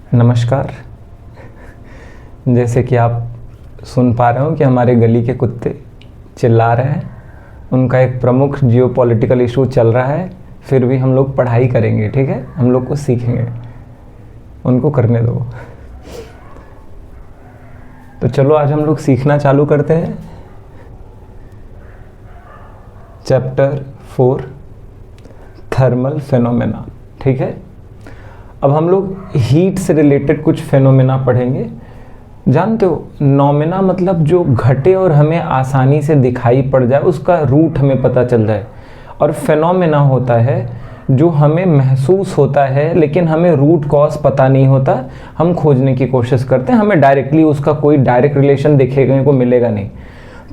नमस्कार। जैसे कि आप सुन पा रहे हो कि हमारे गली के कुत्ते चिल्ला रहे हैं, उनका एक प्रमुख जियोपॉलिटिकल इशू चल रहा है, फिर भी हम लोग पढ़ाई करेंगे, ठीक है? हम लोग को सीखेंगे, उनको करने दो। तो चलो आज हम लोग सीखना चालू करते हैं। चैप्टर 4 थर्मल फेनोमेना, ठीक है? अब हम लोग हीट से रिलेटेड कुछ फेनोमेना पढ़ेंगे। जानते हो, नोमेना मतलब जो घटे और हमें आसानी से दिखाई पड़ जाए, उसका रूट हमें पता चल जाए। और फेनोमेना होता है जो हमें महसूस होता है लेकिन हमें रूट कॉज पता नहीं होता, हम खोजने की कोशिश करते हैं, हमें डायरेक्टली उसका कोई डायरेक्ट रिलेशन देखने को मिलेगा नहीं।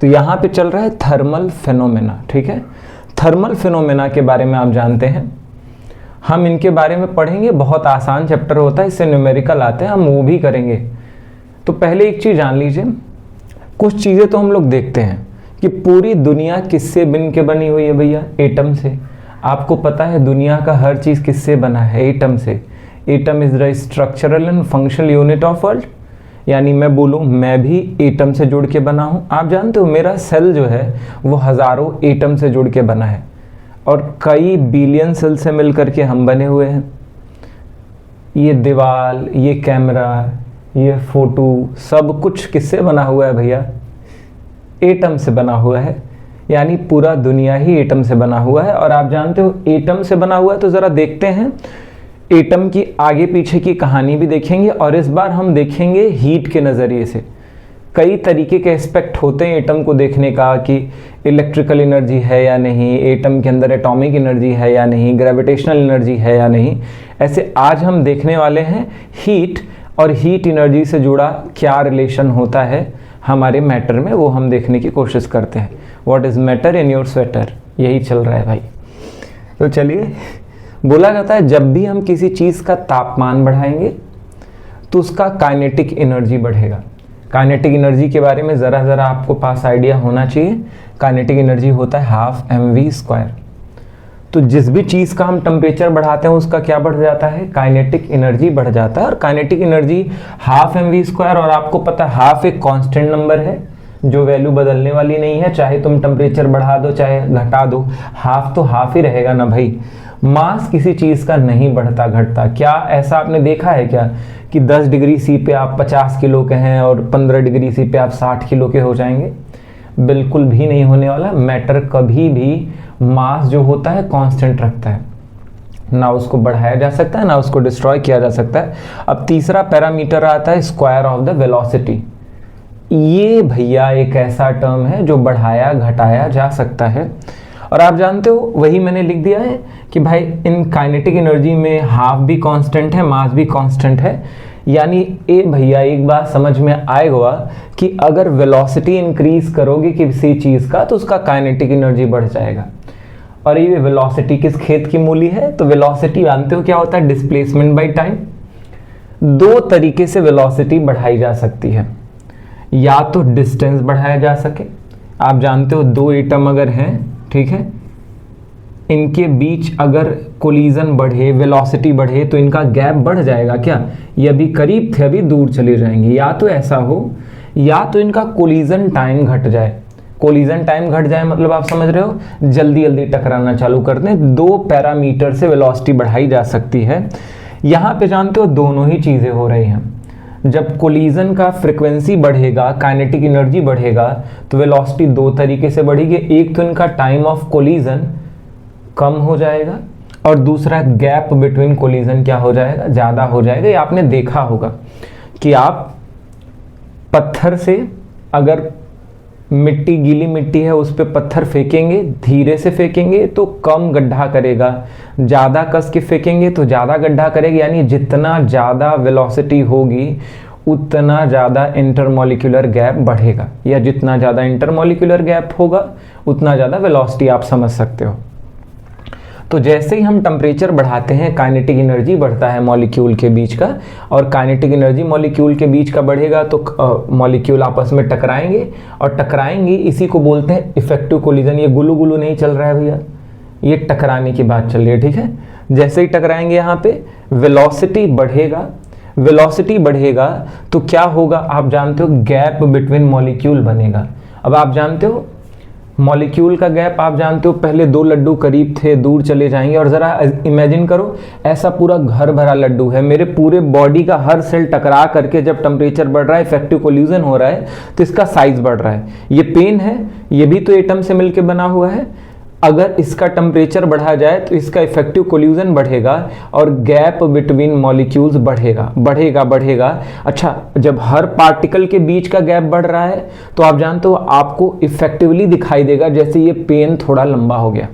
तो यहाँ पे चल रहा है थर्मल फेनोमेना, ठीक है? थर्मल फेनोमेना के बारे में आप जानते हैं, हम इनके बारे में पढ़ेंगे। बहुत आसान चैप्टर होता है, इससे न्यूमेरिकल आते हैं, हम वो भी करेंगे। तो पहले एक चीज़ जान लीजिए, कुछ चीज़ें तो हम लोग देखते हैं कि पूरी दुनिया किससे बन के बनी हुई है भैया? एटम से। आपको पता है दुनिया का हर चीज़ किससे बना है? एटम से। Atom is the structural and functional unit of world. यानी मैं बोलूँ, मैं भी एटम से जुड़ के बना हूँ। आप जानते हो मेरा सेल जो है वो हज़ारों एटम से जुड़ के बना है और कई बिलियन सेल से मिल करके हम बने हुए हैं। ये दीवार, ये कैमरा, ये फोटो, सब कुछ किससे बना हुआ है भैया? एटम से बना हुआ है। यानी पूरा दुनिया ही एटम से बना हुआ है। और आप जानते हो एटम से बना हुआ है, तो ज़रा देखते हैं एटम की आगे पीछे की कहानी भी देखेंगे। और इस बार हम देखेंगे हीट के नज़रिए से। कई तरीके के एस्पेक्ट होते हैं एटम को देखने का, कि इलेक्ट्रिकल एनर्जी है या नहीं, एटम के अंदर एटॉमिक एनर्जी है या नहीं, ग्रेविटेशनल एनर्जी है या नहीं। ऐसे आज हम देखने वाले हैं हीट और हीट एनर्जी से जुड़ा क्या रिलेशन होता है हमारे मैटर में, वो हम देखने की कोशिश करते हैं। What is matter in your sweater, यही चल रहा है भाई। तो चलिए, बोला जाता है जब भी हम किसी चीज़ का तापमान बढ़ाएंगे तो उसका काइनेटिक एनर्जी बढ़ेगा। काइनेटिक एनर्जी के बारे में ज़रा आपको पास आइडिया होना चाहिए। काइनेटिक एनर्जी होता है हाफ mv²। तो जिस भी चीज़ का हम टेम्परेचर बढ़ाते हैं उसका क्या बढ़ जाता है? काइनेटिक एनर्जी बढ़ जाता है। और काइनेटिक एनर्जी हाफ mv²। और आपको पता है हाफ एक कांस्टेंट नंबर है जो वैल्यू बदलने वाली नहीं है, चाहे तुम टेम्परेचर बढ़ा दो चाहे घटा दो, हाफ तो हाफ ही रहेगा ना भाई। मास किसी चीज़ का नहीं बढ़ता घटता। क्या ऐसा आपने देखा है क्या कि 10 डिग्री सी पे आप 50 किलो के हैं और 15 डिग्री सी पे आप 60 किलो के हो जाएंगे? बिल्कुल भी नहीं होने वाला। मैटर कभी भी मास जो होता है कांस्टेंट रखता है, ना उसको बढ़ाया जा सकता है ना उसको डिस्ट्रॉय किया जा सकता है। अब तीसरा पैरामीटर आता है स्क्वायर ऑफ द वेलोसिटी। ये भैया एक ऐसा टर्म है जो बढ़ाया घटाया जा सकता है। और आप जानते हो, वही मैंने लिख दिया है कि भाई इन काइनेटिक एनर्जी में हाफ भी कांस्टेंट है, मास भी कांस्टेंट है। यानी ए भैया एक बात समझ में आएगा कि अगर वेलोसिटी इंक्रीज करोगे किसी चीज़ का तो उसका काइनेटिक एनर्जी बढ़ जाएगा। और ये वेलोसिटी किस खेत की मूली है? तो वेलोसिटी जानते हो क्या होता है? Displacement by time. दो तरीके से वेलोसिटी बढ़ाई जा सकती है, या तो डिस्टेंस बढ़ाया जा सके। आप जानते हो दो एटम अगर हैं, ठीक है, इनके बीच अगर कोलिजन बढ़े, वेलोसिटी बढ़े तो इनका गैप बढ़ जाएगा क्या? ये अभी करीब थे, अभी दूर चले जाएंगे। या तो ऐसा हो, या तो इनका कोलिजन टाइम घट जाए। कोलिजन टाइम घट जाए मतलब आप समझ रहे हो, जल्दी जल्दी टकराना चालू कर दें। दो पैरामीटर से वेलोसिटी बढ़ाई जा सकती है। यहाँ पे जानते हो दोनों ही चीज़ें हो रही हैं। जब कोलिजन का फ्रिक्वेंसी बढ़ेगा, काइनेटिक एनर्जी बढ़ेगा, तो वेलोसिटी दो तरीके से बढ़ेगी। एक तो इनका टाइम ऑफ कोलिजन कम हो जाएगा और दूसरा गैप बिटवीन कोलिजन क्या हो जाएगा? ज़्यादा हो जाएगा। ये आपने देखा होगा कि आप पत्थर से अगर मिट्टी, गीली मिट्टी है, उस पर पत्थर फेंकेंगे, धीरे से फेंकेंगे तो कम गड्ढा करेगा, ज़्यादा कस के फेंकेंगे तो ज़्यादा गड्ढा करेगा। यानी जितना ज़्यादा वेलोसिटी होगी उतना ज़्यादा इंटरमॉलिक्यूलर गैप बढ़ेगा, या जितना ज़्यादा इंटरमॉलिक्यूलर गैप होगा उतना ज़्यादा वेलोसिटी आप समझ सकते हो। तो जैसे ही हम टेम्परेचर बढ़ाते हैं काइनेटिक एनर्जी बढ़ता है मॉलिक्यूल के बीच का, और काइनेटिक एनर्जी मॉलिक्यूल के बीच का बढ़ेगा तो मॉलिक्यूल आपस में टकराएंगे, और टकराएंगे इसी को बोलते हैं इफेक्टिव कोलिजन। ये गुलू गुलू नहीं चल रहा है भैया, ये टकराने की बात चल रही है, ठीक है। जैसे ही टकराएंगे यहाँ पे वेलोसिटी बढ़ेगा, वेलोसिटी बढ़ेगा तो क्या होगा आप जानते हो, गैप बिटवीन मॉलिक्यूल बनेगा। अब आप जानते हो मॉलिक्यूल का गैप, आप जानते हो पहले 2 लड्डू करीब थे, दूर चले जाएंगे, और ज़रा इमेजिन करो ऐसा पूरा घर भरा लड्डू है, मेरे पूरे बॉडी का हर सेल टकरा करके जब टेम्परेचर बढ़ रहा है, इफेक्टिव कोल्यूजन हो रहा है, तो इसका साइज बढ़ रहा है। ये पेन है, ये भी तो एटम से मिलकर बना हुआ है, अगर इसका टेम्परेचर बढ़ा जाए तो इसका इफेक्टिव कोल्यूजन बढ़ेगा और गैप बिटवीन मॉलिक्यूल्स बढ़ेगा। अच्छा, जब हर पार्टिकल के बीच का गैप बढ़ रहा है तो आप जानते हो आपको इफेक्टिवली दिखाई देगा जैसे ये पेन थोड़ा लंबा हो गया,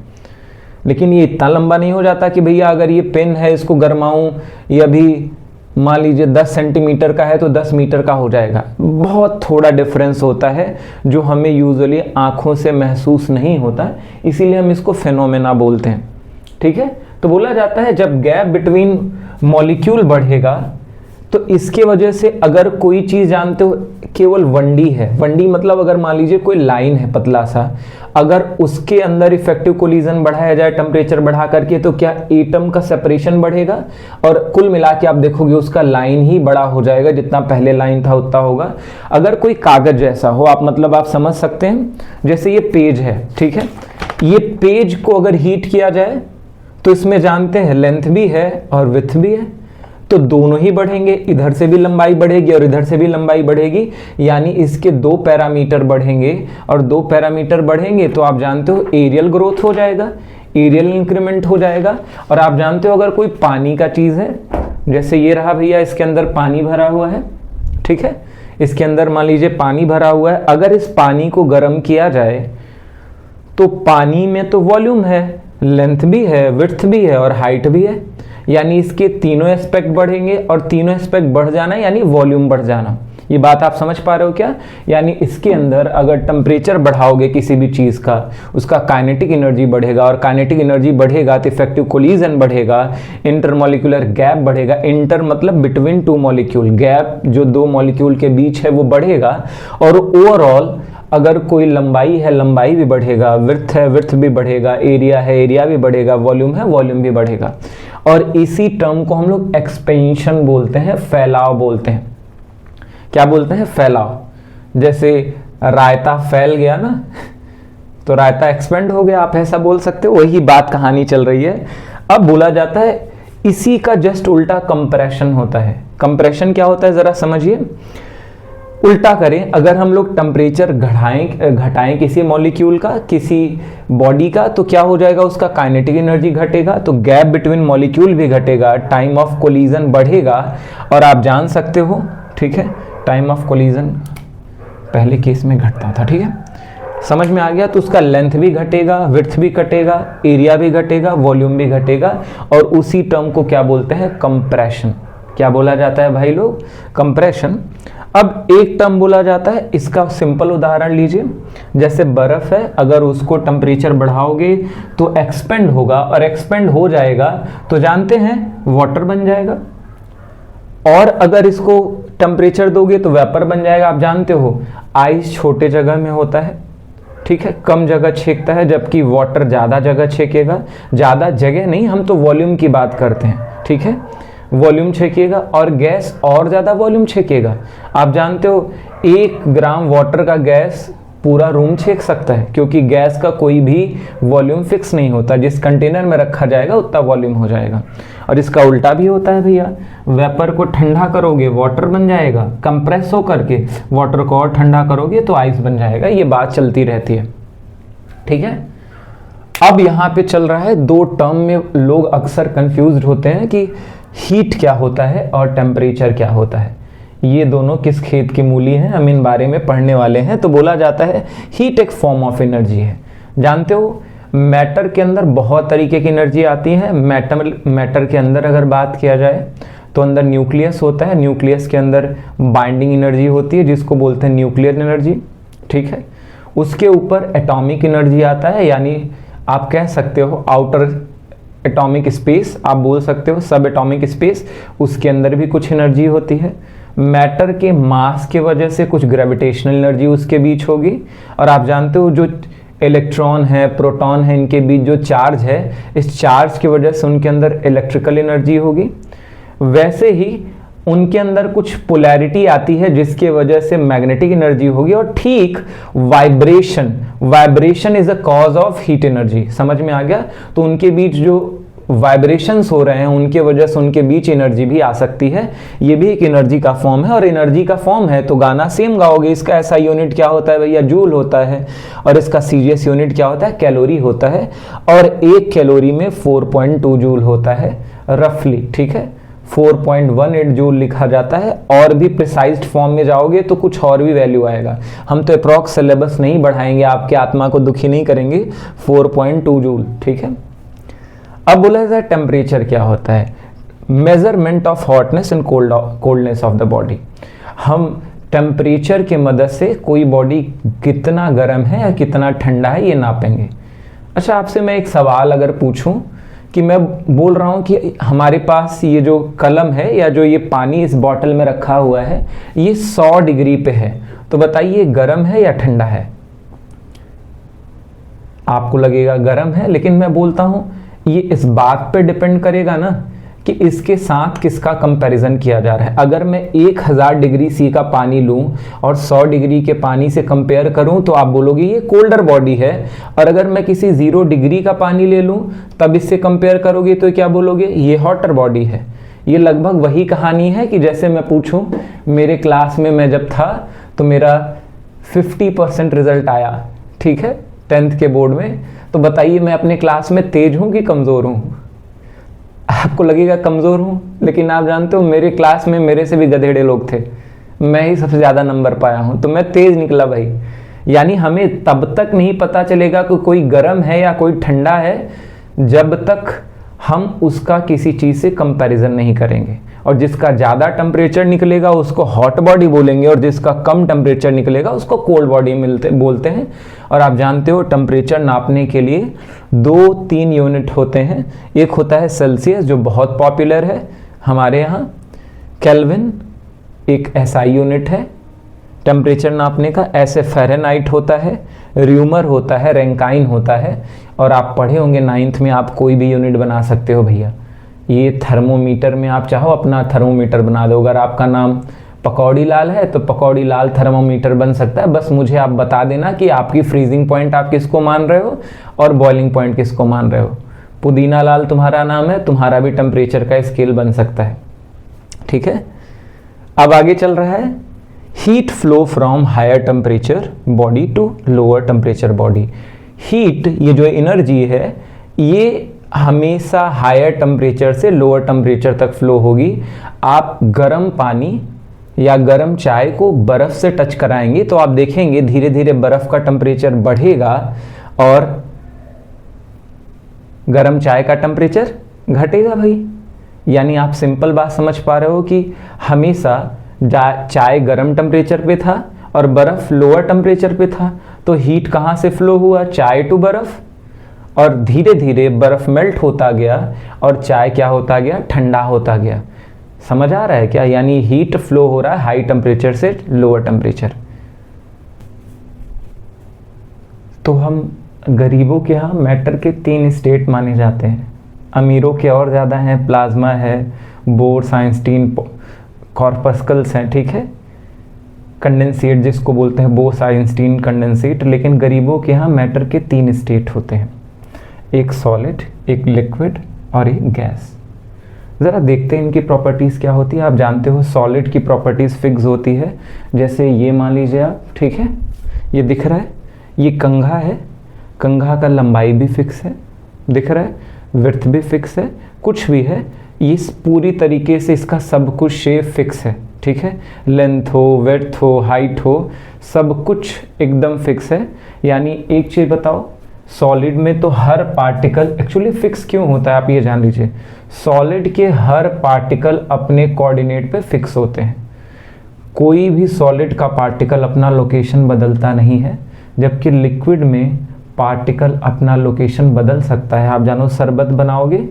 लेकिन ये इतना लंबा नहीं हो जाता कि भैया अगर ये पेन है इसको गरमाऊं, ये अभी मान लीजिए 10 सेंटीमीटर का है तो 10 मीटर का हो जाएगा। बहुत थोड़ा डिफरेंस होता है जो हमें यूजुअली आंखों से महसूस नहीं होता, इसीलिए हम इसको फेनोमेना बोलते हैं। ठीक है, तो बोला जाता है जब गैप बिटवीन मॉलिक्यूल बढ़ेगा तो इसके वजह से अगर कोई चीज़ जानते हो केवल 1D है, 1D मतलब अगर मान लीजिए कोई लाइन है पतला सा, अगर उसके अंदर इफेक्टिव कोलिजन बढ़ाया जाए टेम्परेचर बढ़ा करके तो क्या एटम का सेपरेशन बढ़ेगा और कुल मिला के आप देखोगे उसका लाइन ही बड़ा हो जाएगा, जितना पहले लाइन था उतना होगा। अगर कोई कागज जैसा हो, आप मतलब आप समझ सकते हैं जैसे ये पेज है, ठीक है, ये पेज को अगर हीट किया जाए तो इसमें जानते हैं लेंथ भी है और विड्थ भी है, तो दोनों ही बढ़ेंगे, इधर से भी लंबाई बढ़ेगी और इधर से भी लंबाई बढ़ेगी, यानी इसके 2 पैरामीटर बढ़ेंगे, और 2 पैरामीटर बढ़ेंगे तो आप जानते हो एरियल ग्रोथ हो जाएगा, एरियल इंक्रीमेंट हो जाएगा। और आप जानते हो अगर कोई पानी का चीज़ है, जैसे ये रहा भैया, इसके अंदर पानी भरा हुआ है, ठीक है, इसके अंदर मान लीजिए पानी भरा हुआ है, अगर इस पानी को गर्म किया जाए तो पानी में तो वॉल्यूम है, लेंथ भी है, विड्थ भी है और हाइट भी है, यानी इसके तीनों एस्पेक्ट बढ़ेंगे, और तीनों एस्पेक्ट बढ़ जाना यानी वॉल्यूम बढ़ जाना। ये बात आप समझ पा रहे हो क्या? यानी इसके अंदर अगर टेम्परेचर बढ़ाओगे किसी भी चीज़ का, उसका काइनेटिक एनर्जी बढ़ेगा, और काइनेटिक एनर्जी बढ़ेगा तो इफेक्टिव कोलिजन बढ़ेगा, इंटरमॉलिक्यूलर गैप बढ़ेगा, इंटर मतलब बिटवीन 2 मॉलिक्यूल, गैप जो 2 मॉलिक्यूल के बीच है वो बढ़ेगा, और ओवरऑल अगर कोई लंबाई है लंबाई भी बढ़ेगा, विड्थ है विड्थ भी बढ़ेगा, एरिया है एरिया भी बढ़ेगा, वॉल्यूम है वॉल्यूम भी बढ़ेगा। और इसी टर्म को हम लोग एक्सपेंशन बोलते हैं, फैलाव बोलते हैं। क्या बोलते हैं? फैलाव। जैसे रायता फैल गया ना तो रायता एक्सपेंड हो गया, आप ऐसा बोल सकते हो, वही बात कहानी चल रही है। अब बोला जाता है इसी का जस्ट उल्टा कंप्रेशन होता है। कंप्रेशन क्या होता है जरा समझिए, उल्टा करें, अगर हम लोग टेम्परेचर घटाएं किसी मॉलिक्यूल का, किसी बॉडी का, तो क्या हो जाएगा, उसका काइनेटिक एनर्जी घटेगा, तो गैप बिटवीन मॉलिक्यूल भी घटेगा, टाइम ऑफ कोलिजन बढ़ेगा, और आप जान सकते हो, ठीक है, टाइम ऑफ कोलिजन पहले केस में घटता था, ठीक है, समझ में आ गया, तो उसका लेंथ भी घटेगा, विड्थ भी घटेगा, एरिया भी घटेगा, वॉल्यूम भी घटेगा, और उसी टर्म को क्या बोलते हैं? कंप्रेशन। क्या बोला जाता है भाई लोग? कंप्रेशन। अब एक टर्म बोला जाता है, इसका सिंपल उदाहरण लीजिए, जैसे बर्फ है, अगर उसको टेम्परेचर बढ़ाओगे तो एक्सपेंड होगा, और एक्सपेंड हो जाएगा तो जानते हैं वाटर बन जाएगा, और अगर इसको टेम्परेचर दोगे तो वेपर बन जाएगा। आप जानते हो आइस छोटे जगह में होता है, ठीक है, कम जगह छेकता है, जबकि वाटर ज़्यादा जगह छेकेगा। ज़्यादा जगह नहीं, हम तो वॉल्यूम की बात करते हैं, ठीक है, वॉल्यूम छेकेगा, और गैस और ज़्यादा वॉल्यूम छेकेगा। आप जानते हो 1 ग्राम वाटर का गैस पूरा रूम छेक सकता है, क्योंकि गैस का कोई भी वॉल्यूम फिक्स नहीं होता, जिस कंटेनर में रखा जाएगा उतना वॉल्यूम हो जाएगा। और इसका उल्टा भी होता है भैया, वेपर को ठंडा करोगे वाटर बन जाएगा, कंप्रेस हो करके वाटर को और ठंडा करोगे तो आइस बन जाएगा। ये बात चलती रहती है, ठीक है। अब यहाँ पे चल रहा है, 2 टर्म में लोग अक्सर कंफ्यूज्ड होते हैं कि हीट क्या होता है और टेम्परेचर क्या होता है। ये दोनों किस खेत की मूली हैं, हम इन बारे में पढ़ने वाले हैं। तो बोला जाता है हीट एक फॉर्म ऑफ एनर्जी है। जानते हो मैटर के अंदर बहुत तरीके की एनर्जी आती है। मैटर के अंदर अगर बात किया जाए तो अंदर न्यूक्लियस होता है, न्यूक्लियस के अंदर बाइंडिंग एनर्जी होती है जिसको बोलते हैं न्यूक्लियर एनर्जी, ठीक है। उसके ऊपर एटॉमिक एनर्जी आता है, यानी आप कह सकते हो आउटर एटॉमिक स्पेस, आप बोल सकते हो सब एटॉमिक स्पेस, उसके अंदर भी कुछ एनर्जी होती है। मैटर के मास के वजह से कुछ ग्रेविटेशनल एनर्जी उसके बीच होगी, और आप जानते हो जो इलेक्ट्रॉन है प्रोटॉन है इनके बीच जो चार्ज है, इस चार्ज की वजह से उनके अंदर इलेक्ट्रिकल एनर्जी होगी। वैसे ही उनके अंदर कुछ पोलैरिटी आती है जिसकी वजह से मैग्नेटिक एनर्जी होगी, और ठीक vibration is a cause of heat energy. समझ में आ गया? तो उनके बीच जो वाइब्रेशंस हो रहे हैं उनके वजह से उनके बीच एनर्जी भी आ सकती है। ये भी एक एनर्जी का फॉर्म है, और एनर्जी का फॉर्म है तो गाना सेम गाओगे। इसका ऐसा यूनिट क्या होता है भैया? जूल होता है। और इसका सीरियस यूनिट क्या होता है? कैलोरी होता है। और एक कैलोरी में 4.2 जूल होता है रफली, ठीक है। 4.18 जूल लिखा जाता है। और भी प्रिसाइज्ड फॉर्म में जाओगे तो कुछ और भी वैल्यू आएगा। हम तो अप्रॉक्स सिलेबस नहीं बढ़ाएंगे, आपके आत्मा को दुखी नहीं करेंगे। 4.2 जूल, ठीक है। अब बोला जाए टेम्परेचर क्या होता है? Measurement of hotness and coldness of the body. हम टेम्परेचर के मदद से कोई बॉडी कितना गर्म है या कितना ठंडा है ये नापेंगे। अच्छा, आपसे मैं एक सवाल अगर पूछूं कि मैं बोल रहा हूं कि हमारे पास ये जो कलम है या जो ये पानी इस बॉटल में रखा हुआ है ये 100 डिग्री पे है, तो बताइए गर्म है या ठंडा है? आपको लगेगा गर्म है, लेकिन मैं बोलता हूं ये इस बात पे डिपेंड करेगा ना कि इसके साथ किसका कंपैरिजन किया जा रहा है। अगर मैं 1000 डिग्री सी का पानी लूं और 100 डिग्री के पानी से कंपेयर करूं तो आप बोलोगे ये कोल्डर बॉडी है। और अगर मैं किसी 0 डिग्री का पानी ले लूं तब इससे कंपेयर करोगे तो क्या बोलोगे? ये हॉटर बॉडी है। ये लगभग वही कहानी है कि जैसे मैं पूछूं, मेरे क्लास में मैं जब था तो मेरा 50% रिजल्ट आया, ठीक है, 10th के बोर्ड में। तो बताइए मैं अपने क्लास में तेज हूं कि कमज़ोर हूं? आपको लगेगा कमज़ोर हूं, लेकिन आप जानते हो मेरे क्लास में मेरे से भी गधेड़े लोग थे, मैं ही सबसे ज़्यादा नंबर पाया हूं, तो मैं तेज निकला भाई। यानी हमें तब तक नहीं पता चलेगा कि कोई गर्म है या कोई ठंडा है जब तक हम उसका किसी चीज़ से कंपैरिजन नहीं करेंगे। और जिसका ज़्यादा टेम्परेचर निकलेगा उसको हॉट बॉडी बोलेंगे, और जिसका कम टेम्परेचर निकलेगा उसको कोल्ड बॉडी बोलते हैं। और आप जानते हो टेम्परेचर नापने के लिए 2-3 यूनिट होते हैं। एक होता है सेल्सियस जो बहुत पॉपुलर है हमारे यहाँ, केल्विन एक एसआई यूनिट है टेम्परेचर नापने का, ऐसे फ़ारेनहाइट होता है, र्यूमर होता है, रैंकाइन होता है। और आप पढ़े होंगे 9th में, आप कोई भी यूनिट बना सकते हो भैया। ये थर्मोमीटर में आप चाहो अपना थर्मोमीटर बना दो। अगर आपका नाम पकौड़ी लाल है तो पकौड़ी लाल थर्मोमीटर बन सकता है। बस मुझे आप बता देना कि आपकी फ्रीजिंग पॉइंट आप किसको मान रहे हो और बॉइलिंग पॉइंट किसको मान रहे हो। पुदीना लाल तुम्हारा नाम है, तुम्हारा भी टेम्परेचर का स्केल बन सकता है, ठीक है। अब आगे चल रहा है heat flow from higher temperature body to lower temperature body. Heat, ये जो एनर्जी है, ये हमेशा हायर टेम्परेचर से लोअर टेम्परेचर तक फ्लो होगी। आप गर्म पानी या गर्म चाय को बर्फ़ से टच कराएंगे तो आप देखेंगे धीरे धीरे बर्फ़ का टेम्परेचर बढ़ेगा और गर्म चाय का टेम्परेचर घटेगा भाई। यानी आप सिंपल बात समझ पा रहे हो कि हमेशा चाय गर्म टेम्परेचर पे था और बर्फ़ लोअर टेम्परेचर पे था, तो हीट कहाँ से फ्लो हुआ? चाय टू बर्फ़, और धीरे धीरे बर्फ़ मेल्ट होता गया और चाय क्या होता गया? ठंडा होता गया। समझ आ रहा है क्या? यानी हीट फ्लो हो रहा है हाई टेम्परेचर से लोअर टेम्परेचर। तो हम गरीबों के यहाँ मैटर के 3 स्टेट माने जाते हैं, अमीरों के और ज़्यादा हैं, प्लाज्मा है, बोर्स, आइंस्टीन, कॉर्पस्कल्स हैं, ठीक है, कंडेंसेट जिसको बोलते हैं, बोर्स, आइंस्टीन, कंडेंसेट। लेकिन गरीबों के यहाँ मैटर के 3 स्टेट होते हैं, एक सॉलिड, एक लिक्विड और एक गैस। ज़रा देखते हैं इनकी प्रॉपर्टीज़ क्या होती है। आप जानते हो सॉलिड की प्रॉपर्टीज़ फिक्स होती है, जैसे ये मान लीजिए आप, ठीक है, ये दिख रहा है, ये कंघा है, कंघा का लंबाई भी फिक्स है, दिख रहा है, विड्थ भी फिक्स है, कुछ भी है, इस पूरी तरीके से इसका सब कुछ शेप फिक्स है, ठीक है, लेंथ हो, विड्थ हो, हाइट हो, सब कुछ एकदम फिक्स है। यानी एक चीज़ बताओ, सॉलिड में तो हर पार्टिकल एक्चुअली फिक्स क्यों होता है आप ये जान लीजिए। सॉलिड के हर पार्टिकल अपने कोऑर्डिनेट पे फिक्स होते हैं, कोई भी सॉलिड का पार्टिकल अपना लोकेशन बदलता नहीं है, जबकि लिक्विड में पार्टिकल अपना लोकेशन बदल सकता है। आप जानो शरबत बनाओगे,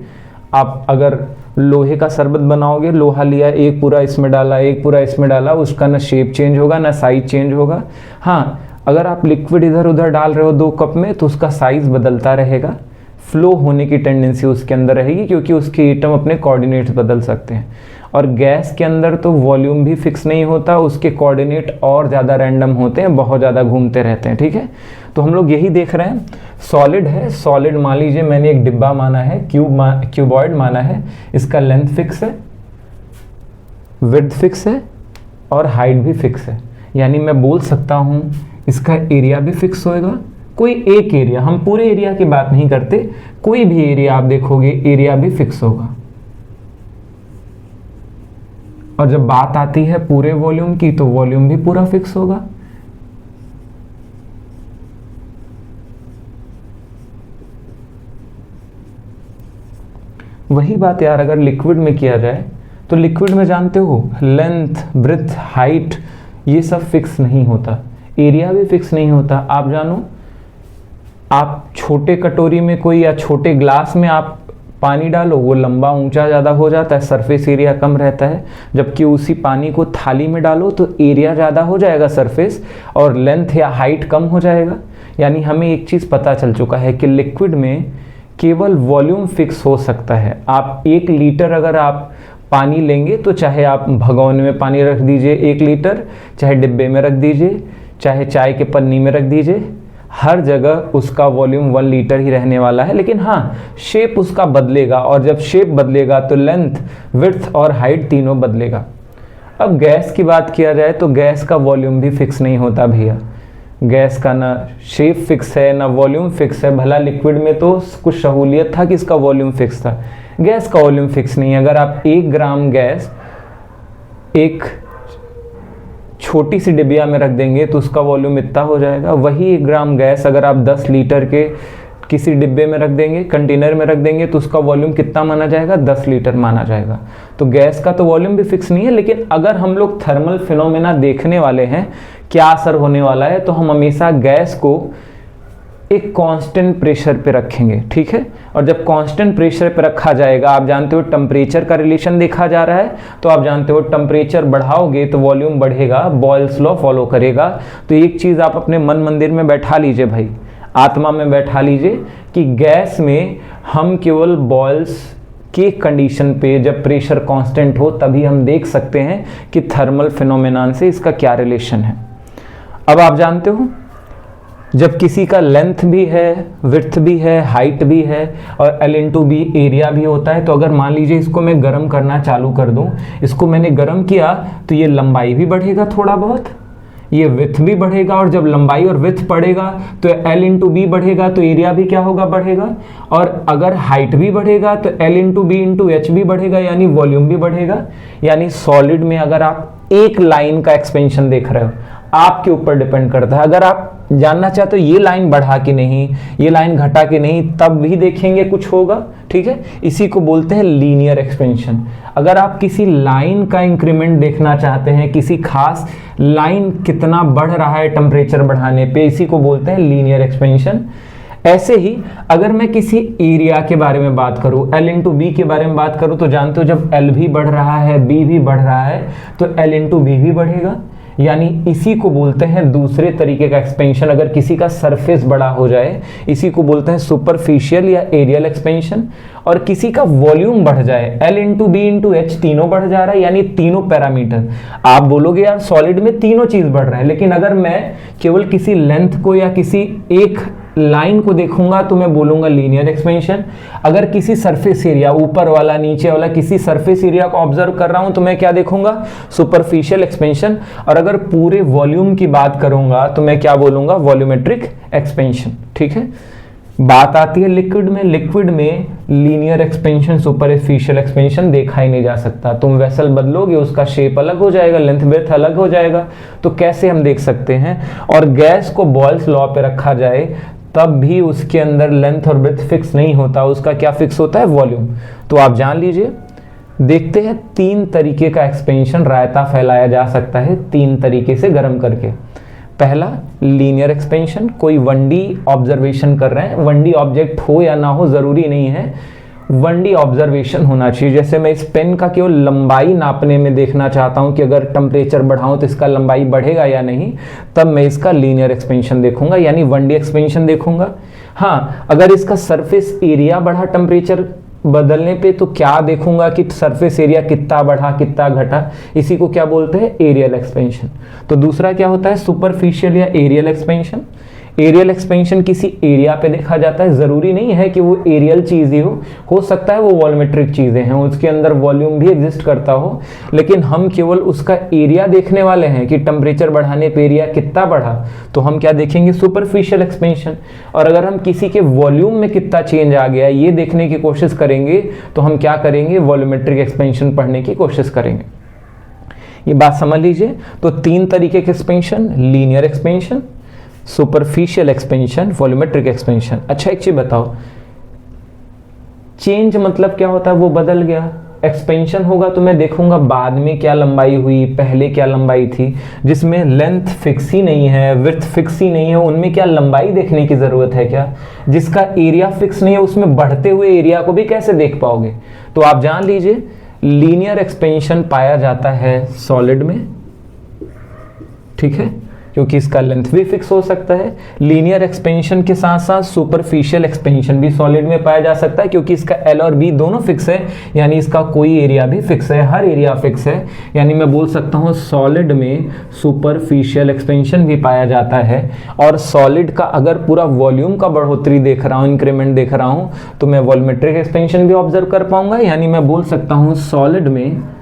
आप अगर लोहे का शरबत बनाओगे, लोहा लिया, एक पूरा इसमें डाला, एक पूरा इसमें डाला, उसका ना शेप चेंज होगा ना साइज चेंज होगा। हाँ, अगर आप लिक्विड इधर उधर डाल रहे हो 2 कप में तो उसका साइज़ बदलता रहेगा, फ्लो होने की टेंडेंसी उसके अंदर रहेगी, क्योंकि उसके एटम अपने कोऑर्डिनेट्स बदल सकते हैं। और गैस के अंदर तो वॉल्यूम भी फिक्स नहीं होता, उसके कोऑर्डिनेट और ज़्यादा रैंडम होते हैं, बहुत ज़्यादा घूमते रहते हैं, ठीक है। तो हम लोग यही देख रहे हैं, सॉलिड है, सॉलिड मान लीजिए मैंने एक डिब्बा माना है, क्यूबॉइड माना है, इसका लेंथ फिक्स है, विड्थ फिक्स है और हाइट भी फिक्स है, यानी मैं बोल सकता हूँ इसका एरिया भी फिक्स होएगा। कोई एक एरिया, हम पूरे एरिया की बात नहीं करते, कोई भी एरिया आप देखोगे एरिया भी फिक्स होगा। और जब बात आती है पूरे वॉल्यूम की तो वॉल्यूम भी पूरा फिक्स होगा। वही बात यार अगर लिक्विड में किया जाए तो लिक्विड में जानते हो लेंथ, ब्रेथ, हाइट ये सब फिक्स नहीं होता, एरिया भी फिक्स नहीं होता। आप जानो, आप छोटे कटोरी में कोई या छोटे ग्लास में आप पानी डालो, वो लंबा ऊंचा ज़्यादा हो जाता है, सरफेस एरिया कम रहता है। जबकि उसी पानी को थाली में डालो तो एरिया ज़्यादा हो जाएगा सरफेस, और लेंथ या हाइट कम हो जाएगा। यानी हमें एक चीज़ पता चल चुका है कि लिक्विड में केवल वॉल्यूम फिक्स हो सकता है। आप 1 लीटर अगर आप पानी लेंगे तो चाहे आप भगोने में पानी रख दीजिए 1 लीटर, चाहे डिब्बे में रख दीजिए, चाहे चाय के पन्नी में रख दीजिए, हर जगह उसका वॉल्यूम 1 लीटर ही रहने वाला है। लेकिन हाँ, शेप उसका बदलेगा, और जब शेप बदलेगा तो लेंथ, विड्थ और हाइट तीनों बदलेगा। अब गैस की बात किया जाए तो गैस का वॉल्यूम भी फिक्स नहीं होता भैया। गैस का ना शेप फिक्स है ना वॉल्यूम फिक्स है। भला लिक्विड में तो कुछ सहूलियत था कि इसका वॉल्यूम फिक्स था, गैस का वॉल्यूम फिक्स नहीं है। अगर आप 1 ग्राम गैस एक छोटी सी डिबिया में रख देंगे तो उसका वॉल्यूम इतना हो जाएगा। वही 1 ग्राम गैस अगर आप 10 लीटर के किसी डिब्बे में रख देंगे, कंटेनर में रख देंगे, तो उसका वॉल्यूम कितना माना जाएगा? 10 लीटर माना जाएगा। तो गैस का तो वॉल्यूम भी फिक्स नहीं है। लेकिन अगर हम लोग थर्मल फिनोमेना देखने वाले हैं, क्या असर होने वाला है, तो हम हमेशा गैस को एक कांस्टेंट प्रेशर पे रखेंगे, ठीक है। और जब कांस्टेंट प्रेशर पे रखा जाएगा, आप जानते हो टेम्परेचर का रिलेशन देखा जा रहा है, तो आप जानते हो टेम्परेचर बढ़ाओगे तो वॉल्यूम बढ़ेगा, बॉयल्स लॉ फॉलो करेगा। तो एक चीज़ आप अपने मन मंदिर में बैठा लीजिए भाई, आत्मा में बैठा लीजिए कि गैस में हम केवल बॉयल्स के कंडीशन पे जब प्रेशर कांस्टेंट हो तभी हम देख सकते हैं कि थर्मल फिनोमेनन से इसका क्या रिलेशन है। अब आप जानते हो जब किसी का लेंथ भी है, विड्थ भी है, हाइट भी है और L/B एरिया भी होता है, तो अगर मान लीजिए इसको मैं गर्म करना चालू कर दूं, इसको मैंने गर्म किया तो ये लंबाई भी बढ़ेगा थोड़ा बहुत, ये विड्थ भी बढ़ेगा, और जब लंबाई और विड्थ बढ़ेगा तो L/B बढ़ेगा, तो एरिया भी क्या होगा? बढ़ेगा। और अगर हाइट भी बढ़ेगा तो L/B/H भी बढ़ेगा, यानी वॉल्यूम भी बढ़ेगा। यानी सॉलिड में अगर आप एक लाइन का एक्सपेंशन देख रहे हो, आपके ऊपर डिपेंड करता है। अगर आप जानना चाहते हो ये लाइन बढ़ा कि नहीं, ये लाइन घटा कि नहीं, तब भी देखेंगे कुछ होगा, ठीक है। इसी को बोलते हैं लीनियर एक्सपेंशन। अगर आप किसी लाइन का इंक्रीमेंट देखना चाहते हैं, किसी खास लाइन कितना बढ़ रहा है टेम्परेचर बढ़ाने पे, इसी को बोलते हैं लीनियर एक्सपेंशन। ऐसे ही अगर मैं किसी एरिया के बारे में बात करूं, L/B के बारे में बात करूं, तो जानते हो जब L भी बढ़ रहा है, B भी बढ़ रहा है, तो L/B भी बढ़ेगा। यानी इसी को बोलते हैं दूसरे तरीके का एक्सपेंशन। अगर किसी का सरफेस बड़ा हो जाए, इसी को बोलते हैं सुपरफिशियल या एरियल एक्सपेंशन। और किसी का वॉल्यूम बढ़ जाए, L/B/H तीनों बढ़ जा रहा है, यानी तीनों पैरामीटर। आप बोलोगे यार सॉलिड में तीनों चीज बढ़ रहा है, लेकिन अगर मैं केवल किसी लेंथ को या किसी एक लाइन को देखूंगा तो मैं बोलूंगा लीनियर एक्सपेंशन। अगर किसी सरफेस एरिया, ऊपर वाला नीचे वाला किसी सरफेस एरिया को ऑब्जर्व कर रहा हूं तो मैं क्या देखूंगा? Superficial expansion. और अगर पूरे वॉल्यूम की बात करूंगा तो मैं क्या बोलूंगा? वॉल्यूमेट्रिक एक्सपेंशन, ठीक है। बात आती है लिक्विड में। लिक्विड में लीनियर एक्सपेंशन, सुपरफिशियल एक्सपेंशन देखा ही नहीं जा सकता। तुम वेसल बदलोगे, उसका शेप अलग हो जाएगा, लेंथ ब्रेथ अलग हो जाएगा। तो कैसे हम देख सकते हैं? और गैस को बॉयल्स लॉ पे रखा जाए तब भी उसके अंदर लेंथ और ब्रेथ फिक्स नहीं होता, उसका क्या फिक्स होता है? वॉल्यूम। तो आप जान लीजिए, देखते हैं 3 तरीके का एक्सपेंशन रायता फैलाया जा सकता है 3 तरीके से गर्म करके। पहला लीनियर एक्सपेंशन, कोई 1D ऑब्जर्वेशन कर रहे हैं, 1D ऑब्जेक्ट हो या ना हो जरूरी नहीं है, 1D ऑब्जर्वेशन होना चाहिए। जैसे मैं इस पेन का केवल लंबाई नापने में देखना चाहता हूं कि अगर टेम्परेचर बढ़ाऊं तो इसका लंबाई बढ़ेगा या नहीं, तब मैं इसका लीनियर एक्सपेंशन देखूंगा, यानी 1D एक्सपेंशन देखूंगा। हाँ, अगर इसका सरफेस एरिया बढ़ा टेम्परेचर बदलने पे तो क्या देखूंगा कि सरफेस एरिया कितना बढ़ा कितना घटा, इसी को क्या बोलते हैं, एरियल एक्सपेंशन। तो दूसरा क्या होता है, सुपरफिशियल या एरियल एक्सपेंशन। एरियल एक्सपेंशन किसी एरिया पे देखा जाता है, जरूरी नहीं है कि वो एरियल चीज ही हो सकता है वो वॉल्यूमेट्रिक चीजें हैं, उसके अंदर वॉल्यूम भी एग्जिस्ट करता हो, लेकिन हम केवल उसका एरिया देखने वाले हैं कि टेम्परेचर बढ़ाने पे एरिया कितना बढ़ा, तो हम क्या देखेंगे, सुपरफिशियल एक्सपेंशन। और अगर हम किसी के वॉल्यूम में कितना चेंज आ गया ये देखने की कोशिश करेंगे तो हम क्या करेंगे, वॉल्यूमेट्रिक एक्सपेंशन पढ़ने की कोशिश करेंगे। ये बात समझ लीजिए। तो 3 तरीके के expansion, linear expansion, superficial expansion, volumetric expansion. अच्छा एक चीज बताओ, चेंज मतलब क्या होता है, वो बदल गया। एक्सपेंशन होगा तो मैं देखूंगा बाद में क्या लंबाई हुई, पहले क्या लंबाई थी। जिसमें लेंथ फिक्स ही नहीं है, विड्थ फिक्स ही नहीं है, उनमें क्या लंबाई देखने की जरूरत है क्या। जिसका एरिया फिक्स नहीं है उसमें बढ़ते हुए एरिया को भी कैसे देख पाओगे। तो आप जान लीजिए लीनियर एक्सपेंशन पाया जाता है सॉलिड में, ठीक है, क्योंकि इसका लेंथ भी फिक्स हो सकता है। लीनियर एक्सपेंशन के साथ साथ सुपरफिशियल एक्सपेंशन भी सॉलिड में पाया जा सकता है, क्योंकि इसका एल और बी दोनों फिक्स है, यानी इसका कोई एरिया भी फिक्स है, हर एरिया फिक्स है। यानी मैं बोल सकता हूँ सॉलिड में सुपरफिशियल एक्सपेंशन भी पाया जाता है। और सॉलिड का अगर पूरा वॉल्यूम का बढ़ोतरी देख रहा हूँ, इंक्रीमेंट देख रहा हूँ, तो मैं वॉल्यूमेट्रिक एक्सपेंशन भी ऑब्जर्व कर पाऊंगा। यानी मैं बोल सकता हूँ सॉलिड में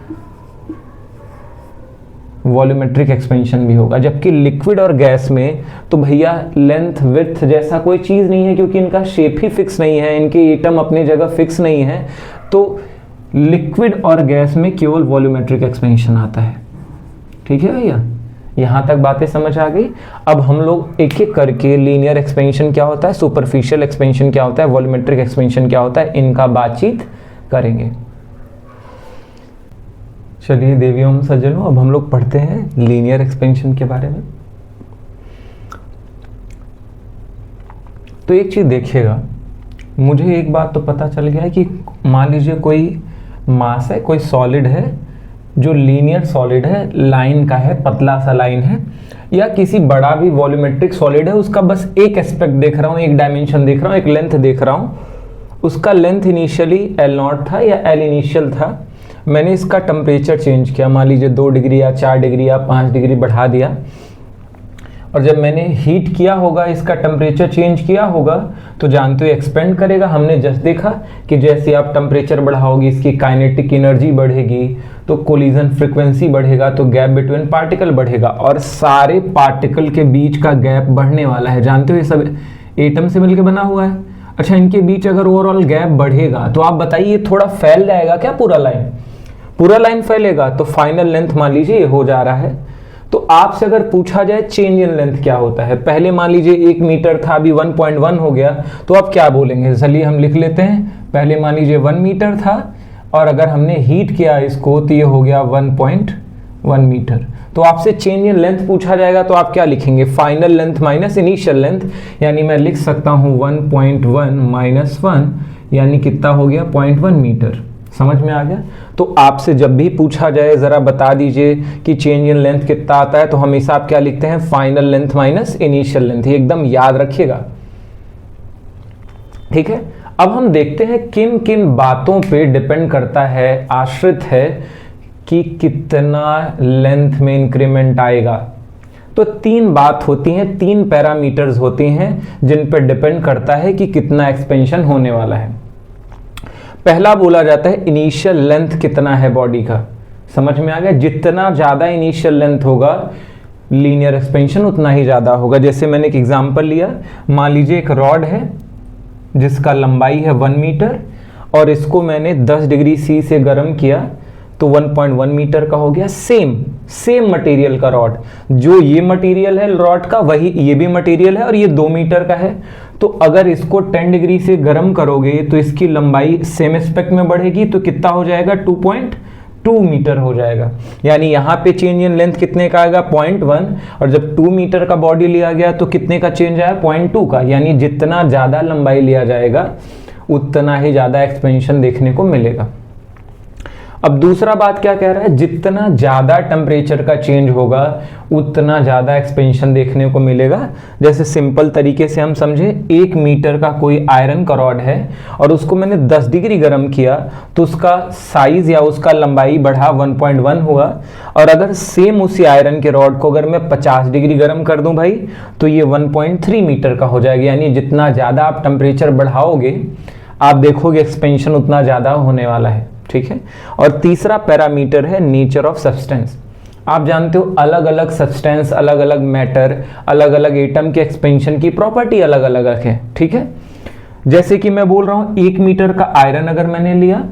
वॉल्यूमेट्रिक एक्सपेंशन भी होगा। जबकि लिक्विड और गैस में तो भैया लेंथ विड्थ जैसा कोई चीज़ नहीं है, क्योंकि इनका शेप ही फिक्स नहीं है, इनके एटम अपनी जगह फिक्स नहीं है। तो लिक्विड और गैस में केवल वॉल्यूमेट्रिक एक्सपेंशन आता है। ठीक है भैया, यहाँ तक बातें समझ आ गई। अब हम लोग एक एक करके लीनियर एक्सपेंशन क्या होता है, सुपरफिशियल एक्सपेंशन क्या होता है, वॉल्यूमेट्रिक एक्सपेंशन क्या होता है, इनका बातचीत करेंगे। चलिए देवियों सज्जनों, अब हम लोग पढ़ते हैं लीनियर एक्सपेंशन के बारे में। तो एक चीज देखिएगा, मुझे एक बात तो पता चल गया है कि मान लीजिए कोई मास है, कोई सॉलिड है जो लीनियर सॉलिड है, लाइन का है, पतला सा लाइन है, या किसी बड़ा भी वॉल्यूमेट्रिक सॉलिड है, उसका बस एक एस्पेक्ट देख रहा हूँ, एक डायमेंशन देख रहा हूँ, एक लेंथ देख रहा हूँ। उसका लेंथ इनिशियली L0 था या L इनिशियल था। मैंने इसका टेम्परेचर चेंज किया, मान लीजिए 2 डिग्री या 4 डिग्री या 5 डिग्री बढ़ा दिया, और जब मैंने हीट किया होगा, इसका टेम्परेचर चेंज किया होगा, तो जानते हो एक्सपेंड करेगा। हमने जस्ट देखा कि जैसे आप टेम्परेचर बढ़ाओगे इसकी काइनेटिक एनर्जी बढ़ेगी, तो कोलिजन फ्रीक्वेंसी बढ़ेगा, तो गैप बिटवीन पार्टिकल बढ़ेगा, और सारे पार्टिकल के बीच का गैप बढ़ने वाला है। जानते हो ये सब एटम से मिलकर बना हुआ है। अच्छा, इनके बीच अगर ओवरऑल गैप बढ़ेगा तो आप बताइए थोड़ा फैल जाएगा क्या पूरा लाइन? पूरा लाइन फैलेगा। तो फाइनल लेंथ मान लीजिए ये हो जा रहा है। तो आपसे अगर पूछा जाए चेंज इन लेंथ क्या होता है, पहले मान लीजिए 1 मीटर था, अभी 1.1 हो गया, तो आप क्या बोलेंगे? चलिए हम लिख लेते हैं। पहले मान लीजिए 1 मीटर था, और अगर हमने हीट किया इसको तो ये हो गया 1.1 मीटर। तो आपसे चेंज इन लेंथ पूछा जाएगा तो आप क्या लिखेंगे? Final length minus initial length. यानी मैं लिख सकता हूँ 1.1 माइनस 1, यानी कितना हो गया? 0.1 मीटर। समझ में आ गया? तो आपसे जब भी पूछा जाए जरा बता दीजिए कि चेंज इन लेंथ कितना आता है, तो हमेशा आप क्या लिखते हैं? Final length minus initial length. ये एकदम याद रखिएगा, ठीक है। अब हम देखते हैं किन किन बातों पे डिपेंड करता है, आश्रित है कि कितना लेंथ में इंक्रीमेंट आएगा। तो 3 बात होती हैं, 3 पैरामीटर्स होती हैं जिन पर डिपेंड करता है कि कितना एक्सपेंशन होने वाला है। पहला बोला जाता है इनिशियल लेंथ कितना है बॉडी का। समझ में आ गया? जितना ज़्यादा इनिशियल लेंथ होगा लीनियर एक्सपेंशन उतना ही ज़्यादा होगा। जैसे मैंने एक एग्जांपल लिया, मान लीजिए एक रॉड है जिसका लंबाई है 1 मीटर, और इसको मैंने 10 डिग्री सी से गर्म किया तो 1.1 मीटर का हो गया। सेम मटेरियल का रॉड, जो ये मटेरियल है रॉड का, वही ये भी मटेरियल है, और ये 2 मीटर का है। तो अगर इसको 10 डिग्री से गर्म करोगे तो इसकी लंबाई सेम एस्पेक्ट में बढ़ेगी, तो कितना हो जाएगा? 2.2 मीटर हो जाएगा। यानी यहाँ पे चेंज इन लेंथ कितने का आएगा? 0.1, और जब 2 मीटर का बॉडी लिया गया तो कितने का चेंज आया? 0.2 का। यानी जितना ज़्यादा लंबाई लिया जाएगा उतना ही ज़्यादा एक्सपेंशन देखने को मिलेगा। अब दूसरा बात क्या कह रहा है, जितना ज़्यादा टेम्परेचर का चेंज होगा उतना ज़्यादा एक्सपेंशन देखने को मिलेगा। जैसे सिंपल तरीके से हम समझे, 1 मीटर का कोई आयरन का रॉड है और उसको मैंने 10 डिग्री गर्म किया तो उसका साइज या उसका लंबाई बढ़ा 1.1 हुआ। और अगर सेम उसी आयरन के रॉड को अगर मैं 50 डिग्री गर्म कर दूं भाई, तो ये 1.3 मीटर का हो जाएगा। यानी जितना ज़्यादा आप टेम्परेचर बढ़ाओगे आप देखोगे एक्सपेंशन उतना ज़्यादा होने वाला है, ठीक है। और तीसरा पैरामीटर है नेचर ऑफ सब्सटेंस। आप जानते हो अलग अलग सब्सटेंस, अलग अलग मैटर, अलग अलग एटम के एक्सपेंशन की प्रॉपर्टी अलग अलग है, ठीक है। जैसे कि मैं बोल रहा हूँ 1 मीटर का आयरन अगर मैंने लिया,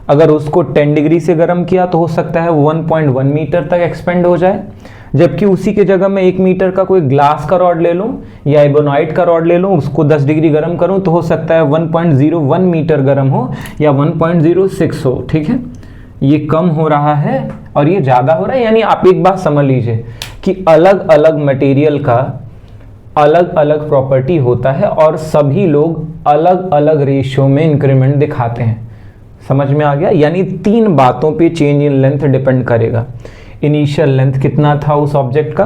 अगर उसको 10 डिग्री से गर्म किया तो हो सकता है 1.1 मीटर तक एक्सपेंड हो जाए। जबकि उसी के जगह मैं 1 मीटर का कोई ग्लास का रॉड ले लूं या एबोनाइट का रॉड ले लूं, उसको 10 डिग्री गर्म करूं तो हो सकता है 1.01 मीटर गर्म हो या 1.06 हो, ठीक है। ये कम हो रहा है और ये ज़्यादा हो रहा है। यानी आप एक बात समझ लीजिए कि अलग अलग मटेरियल का अलग अलग प्रॉपर्टी होता है और सभी लोग अलग अलग रेशियो में इंक्रीमेंट दिखाते हैं। समझ में आ गया? यानी 3 बातों पे चेंज इन लेंथ डिपेंड करेगा। इनिशियल लेंथ कितना था उस ऑब्जेक्ट का,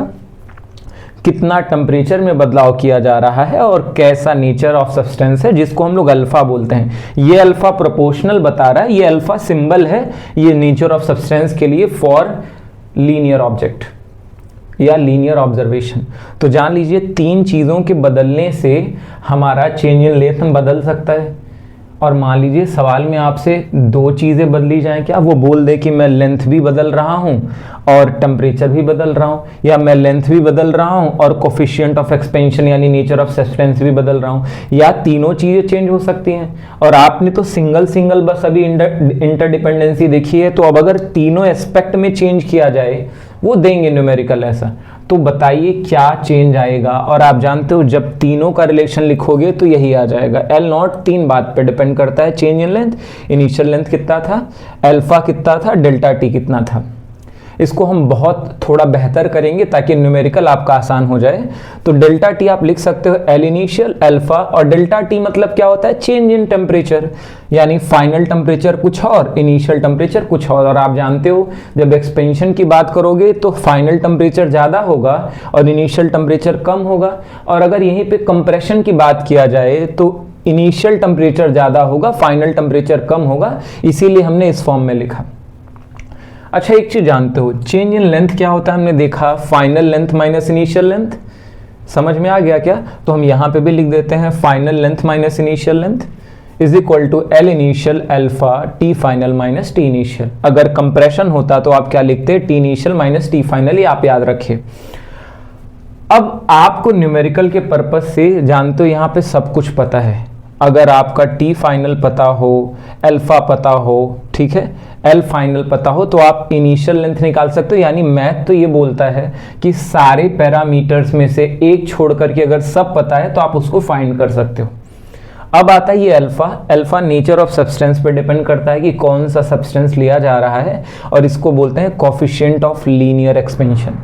कितना टेम्परेचर में बदलाव किया जा रहा है और कैसा नेचर ऑफ सब्सटेंस है, जिसको हम लोग अल्फा बोलते हैं। ये अल्फा प्रोपोर्शनल बता रहा है, ये अल्फा सिंबल है ये नेचर ऑफ सब्सटेंस के लिए फॉर लीनियर ऑब्जेक्ट या लीनियर ऑब्जर्वेशन। तो जान लीजिए 3 चीज़ों के बदलने से हमारा चेंज इन लेंथ बदल सकता है। और मान लीजिए सवाल में आपसे 2 चीज़ें बदली जाएं, क्या वो बोल दे कि मैं लेंथ भी बदल रहा हूं और टेम्परेचर भी बदल रहा हूं, या मैं लेंथ भी बदल रहा हूं और कोफिशिएंट ऑफ एक्सपेंशन यानी नेचर ऑफ सब्सटेंस भी बदल रहा हूं, या तीनों चीज़ें चेंज हो सकती हैं। और आपने तो सिंगल सिंगल बस अभी इंटरडिपेंडेंसी देखी है, तो अब अगर तीनों एस्पेक्ट में चेंज किया जाए वो देंगे न्यूमेरिकल ऐसा, तो बताइए क्या चेंज आएगा। और आप जानते हो जब तीनों का रिलेशन लिखोगे तो यही आ जाएगा। L नॉट 3 बात पे डिपेंड करता है, change in length, initial length कितना था, अल्फा कितना था, डेल्टा टी कितना था। इसको हम बहुत थोड़ा बेहतर करेंगे ताकि न्यूमेरिकल आपका आसान हो जाए। तो डेल्टा टी आप लिख सकते हो L इनिशियल, अल्फा, और डेल्टा टी मतलब क्या होता है, चेंज इन टेम्परेचर, यानी फाइनल टेम्परेचर कुछ और, इनिशियल टेम्परेचर कुछ और आप जानते हो जब एक्सपेंशन की बात करोगे तो फाइनल टेम्परेचर ज़्यादा होगा और इनिशियल टेम्परेचर कम होगा। और अगर यहीं पे कंप्रेशन की बात किया जाए तो इनिशियल टेम्परेचर ज़्यादा होगा, फाइनल टेम्परेचर कम होगा, इसीलिए हमने इस फॉर्म में लिखा। अच्छा एक चीज जानते हो, चेंज इन लेंथ क्या होता है, हमने देखा final length minus initial length. समझ में आ गया क्या? तो हम यहाँ पे भी लिख देते हैं final length minus initial length is equal to L initial alpha T final minus T initial. अगर कंप्रेशन होता तो आप क्या लिखते, T initial minus T final, ये आप याद रखिए। अब आपको न्यूमेरिकल के पर्पज से जानते हो यहाँ पे सब कुछ पता है। अगर आपका T फाइनल पता हो, अल्फा पता हो, ठीक है, L फाइनल पता हो, तो आप इनिशियल लेंथ निकाल सकते हो। यानी मैथ तो ये बोलता है कि सारे पैरामीटर्स में से एक छोड़ करके अगर सब पता है तो आप उसको फाइंड कर सकते हो। अब आता है ये alpha. Alpha nature of substance पे डिपेंड करता है कि कौन सा सब्सटेंस लिया जा रहा है, और इसको बोलते हैं कोफिशिएंट ऑफ लीनियर एक्सपेंशन।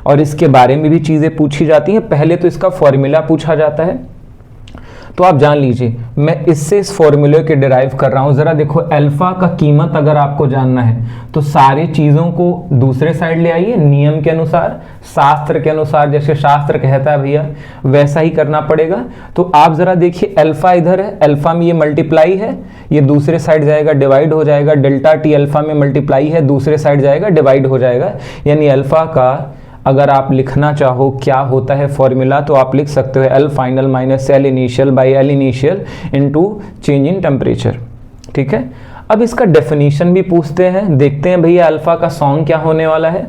और इसके बारे में भी चीज़ें पूछी जाती हैं। पहले तो इसका फॉर्मूला पूछा जाता है, तो आप जान लीजिए मैं इससे इस फॉर्मूले के डिराइव कर रहा हूँ। ज़रा देखो, अल्फा का कीमत अगर आपको जानना है तो सारी चीज़ों को दूसरे साइड ले आइए, नियम के अनुसार, शास्त्र के अनुसार, जैसे शास्त्र कहता है भैया वैसा ही करना पड़ेगा। तो आप ज़रा देखिए, अल्फा इधर है, अल्फा में ये मल्टीप्लाई है, ये दूसरे साइड जाएगा डिवाइड हो जाएगा, डेल्टा टी अल्फा में मल्टीप्लाई है, दूसरे साइड जाएगा डिवाइड हो जाएगा। यानी अल्फा का अगर आप लिखना चाहो क्या होता है फॉर्मूला, तो आप लिख सकते हो L final minus L initial by L initial into change in temperature, ठीक है। अब इसका डेफिनेशन भी पूछते हैं, देखते हैं भैया अल्फा का सॉन्ग क्या होने वाला है।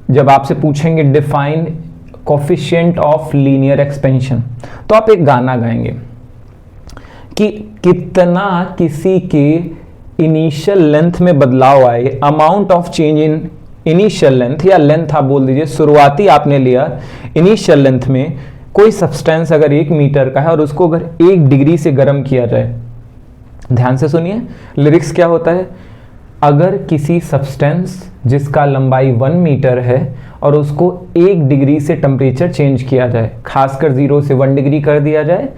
जब आपसे पूछेंगे define coefficient of linear expansion, तो आप एक गाना गाएंगे कि कितना किसी के इनिशियल लेंथ में बदलाव आए, amount of change in initial length, या लेंथ आप बोल दीजिए, शुरुआती आपने लिया इनिशियल लेंथ में कोई सब्सटेंस अगर 1 मीटर का है और उसको अगर 1 डिग्री से गर्म किया जाए। ध्यान से सुनिए, लिरिक्स क्या होता है, अगर किसी सब्सटेंस जिसका लंबाई 1 मीटर है और उसको 1 डिग्री से टेम्परेचर चेंज किया जाए, खासकर 0 से 1 डिग्री कर दिया जाए,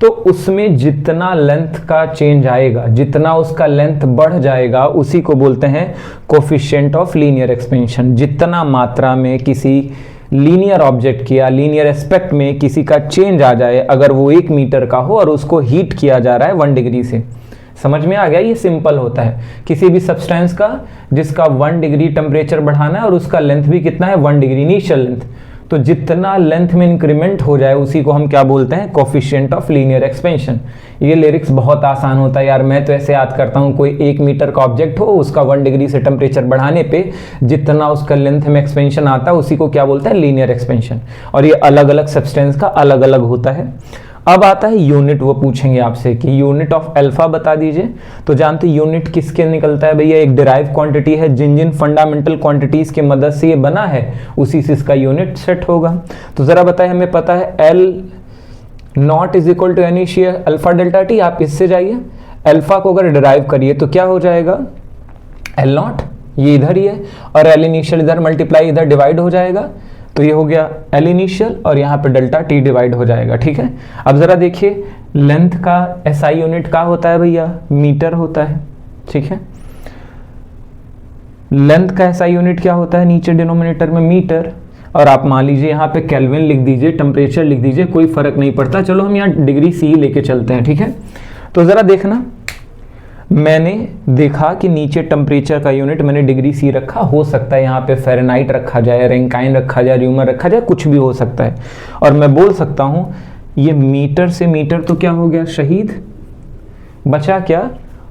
तो उसमें जितना लेंथ का चेंज आएगा, जितना उसका लेंथ बढ़ जाएगा, उसी को बोलते हैं कोफिशिएंट ऑफ लीनियर एक्सपेंशन। जितना मात्रा में किसी लीनियर ऑब्जेक्ट की या लीनियर एस्पेक्ट में किसी का चेंज आ जाए, अगर वो 1 मीटर का हो और उसको हीट किया जा रहा है 1 डिग्री से। समझ में आ गया? ये सिंपल होता है। किसी भी सब्सटेंस का जिसका 1 डिग्री टेम्परेचर बढ़ाना है और उसका लेंथ भी कितना है, 1 डिग्री इनिशियल लेंथ, तो जितना लेंथ में इंक्रीमेंट हो जाए उसी को हम क्या बोलते हैं, कोफिशिएंट ऑफ लीनियर एक्सपेंशन। ये लिरिक्स बहुत आसान होता है यार, मैं तो ऐसे याद करता हूँ, कोई 1 मीटर का ऑब्जेक्ट हो, उसका 1 डिग्री से टेम्परेचर बढ़ाने पे जितना उसका लेंथ में एक्सपेंशन आता है उसी को क्या बोलते हैं, लीनियर एक्सपेंशन। और ये अलग अलग सब्सटेंस का अलग अलग होता है। अब आता है यूनिट, वो पूछेंगे आपसे कि यूनिट ऑफ अल्फा बता दीजिए। तो जानते यूनिट किसके निकलता है भैया, एक डिराइव क्वांटिटी है, जिन जिन फंडामेंटल क्वांटिटीज के मदद से ये बना है उसी से इसका यूनिट सेट होगा। तो जरा बताए, हमें पता है L not is equal to initial alpha delta T. आप इससे जाइए, अल्फा को अगर डिराइव करिए तो क्या हो जाएगा, L नॉट ये इधर ही है और L इनिशियल इधर मल्टीप्लाई इधर डिवाइड हो जाएगा, तो ये हो गया L इनिशियल और यहाँ पे डेल्टा टी डिवाइड हो जाएगा। ठीक है, अब जरा देखिए, लेंथ का SI यूनिट का होता है भैया, मीटर होता है। ठीक है, लेंथ का SI यूनिट क्या होता है, नीचे डिनोमिनेटर में मीटर, और आप मान लीजिए यहाँ पे केल्विन लिख दीजिए, टेम्परेचर लिख दीजिए, कोई फर्क नहीं पड़ता। चलो हम यहाँ डिग्री सी लेके चलते हैं। ठीक है, तो जरा देखना, मैंने देखा कि नीचे टेम्परेचर का यूनिट मैंने डिग्री सी रखा, हो सकता है यहाँ पे फ़ारेनहाइट रखा जाए, रैंकाइन रखा जाए, र्यूमर रखा जाए, कुछ भी हो सकता है। और मैं बोल सकता हूँ ये मीटर से मीटर तो क्या हो गया शहीद, बचा क्या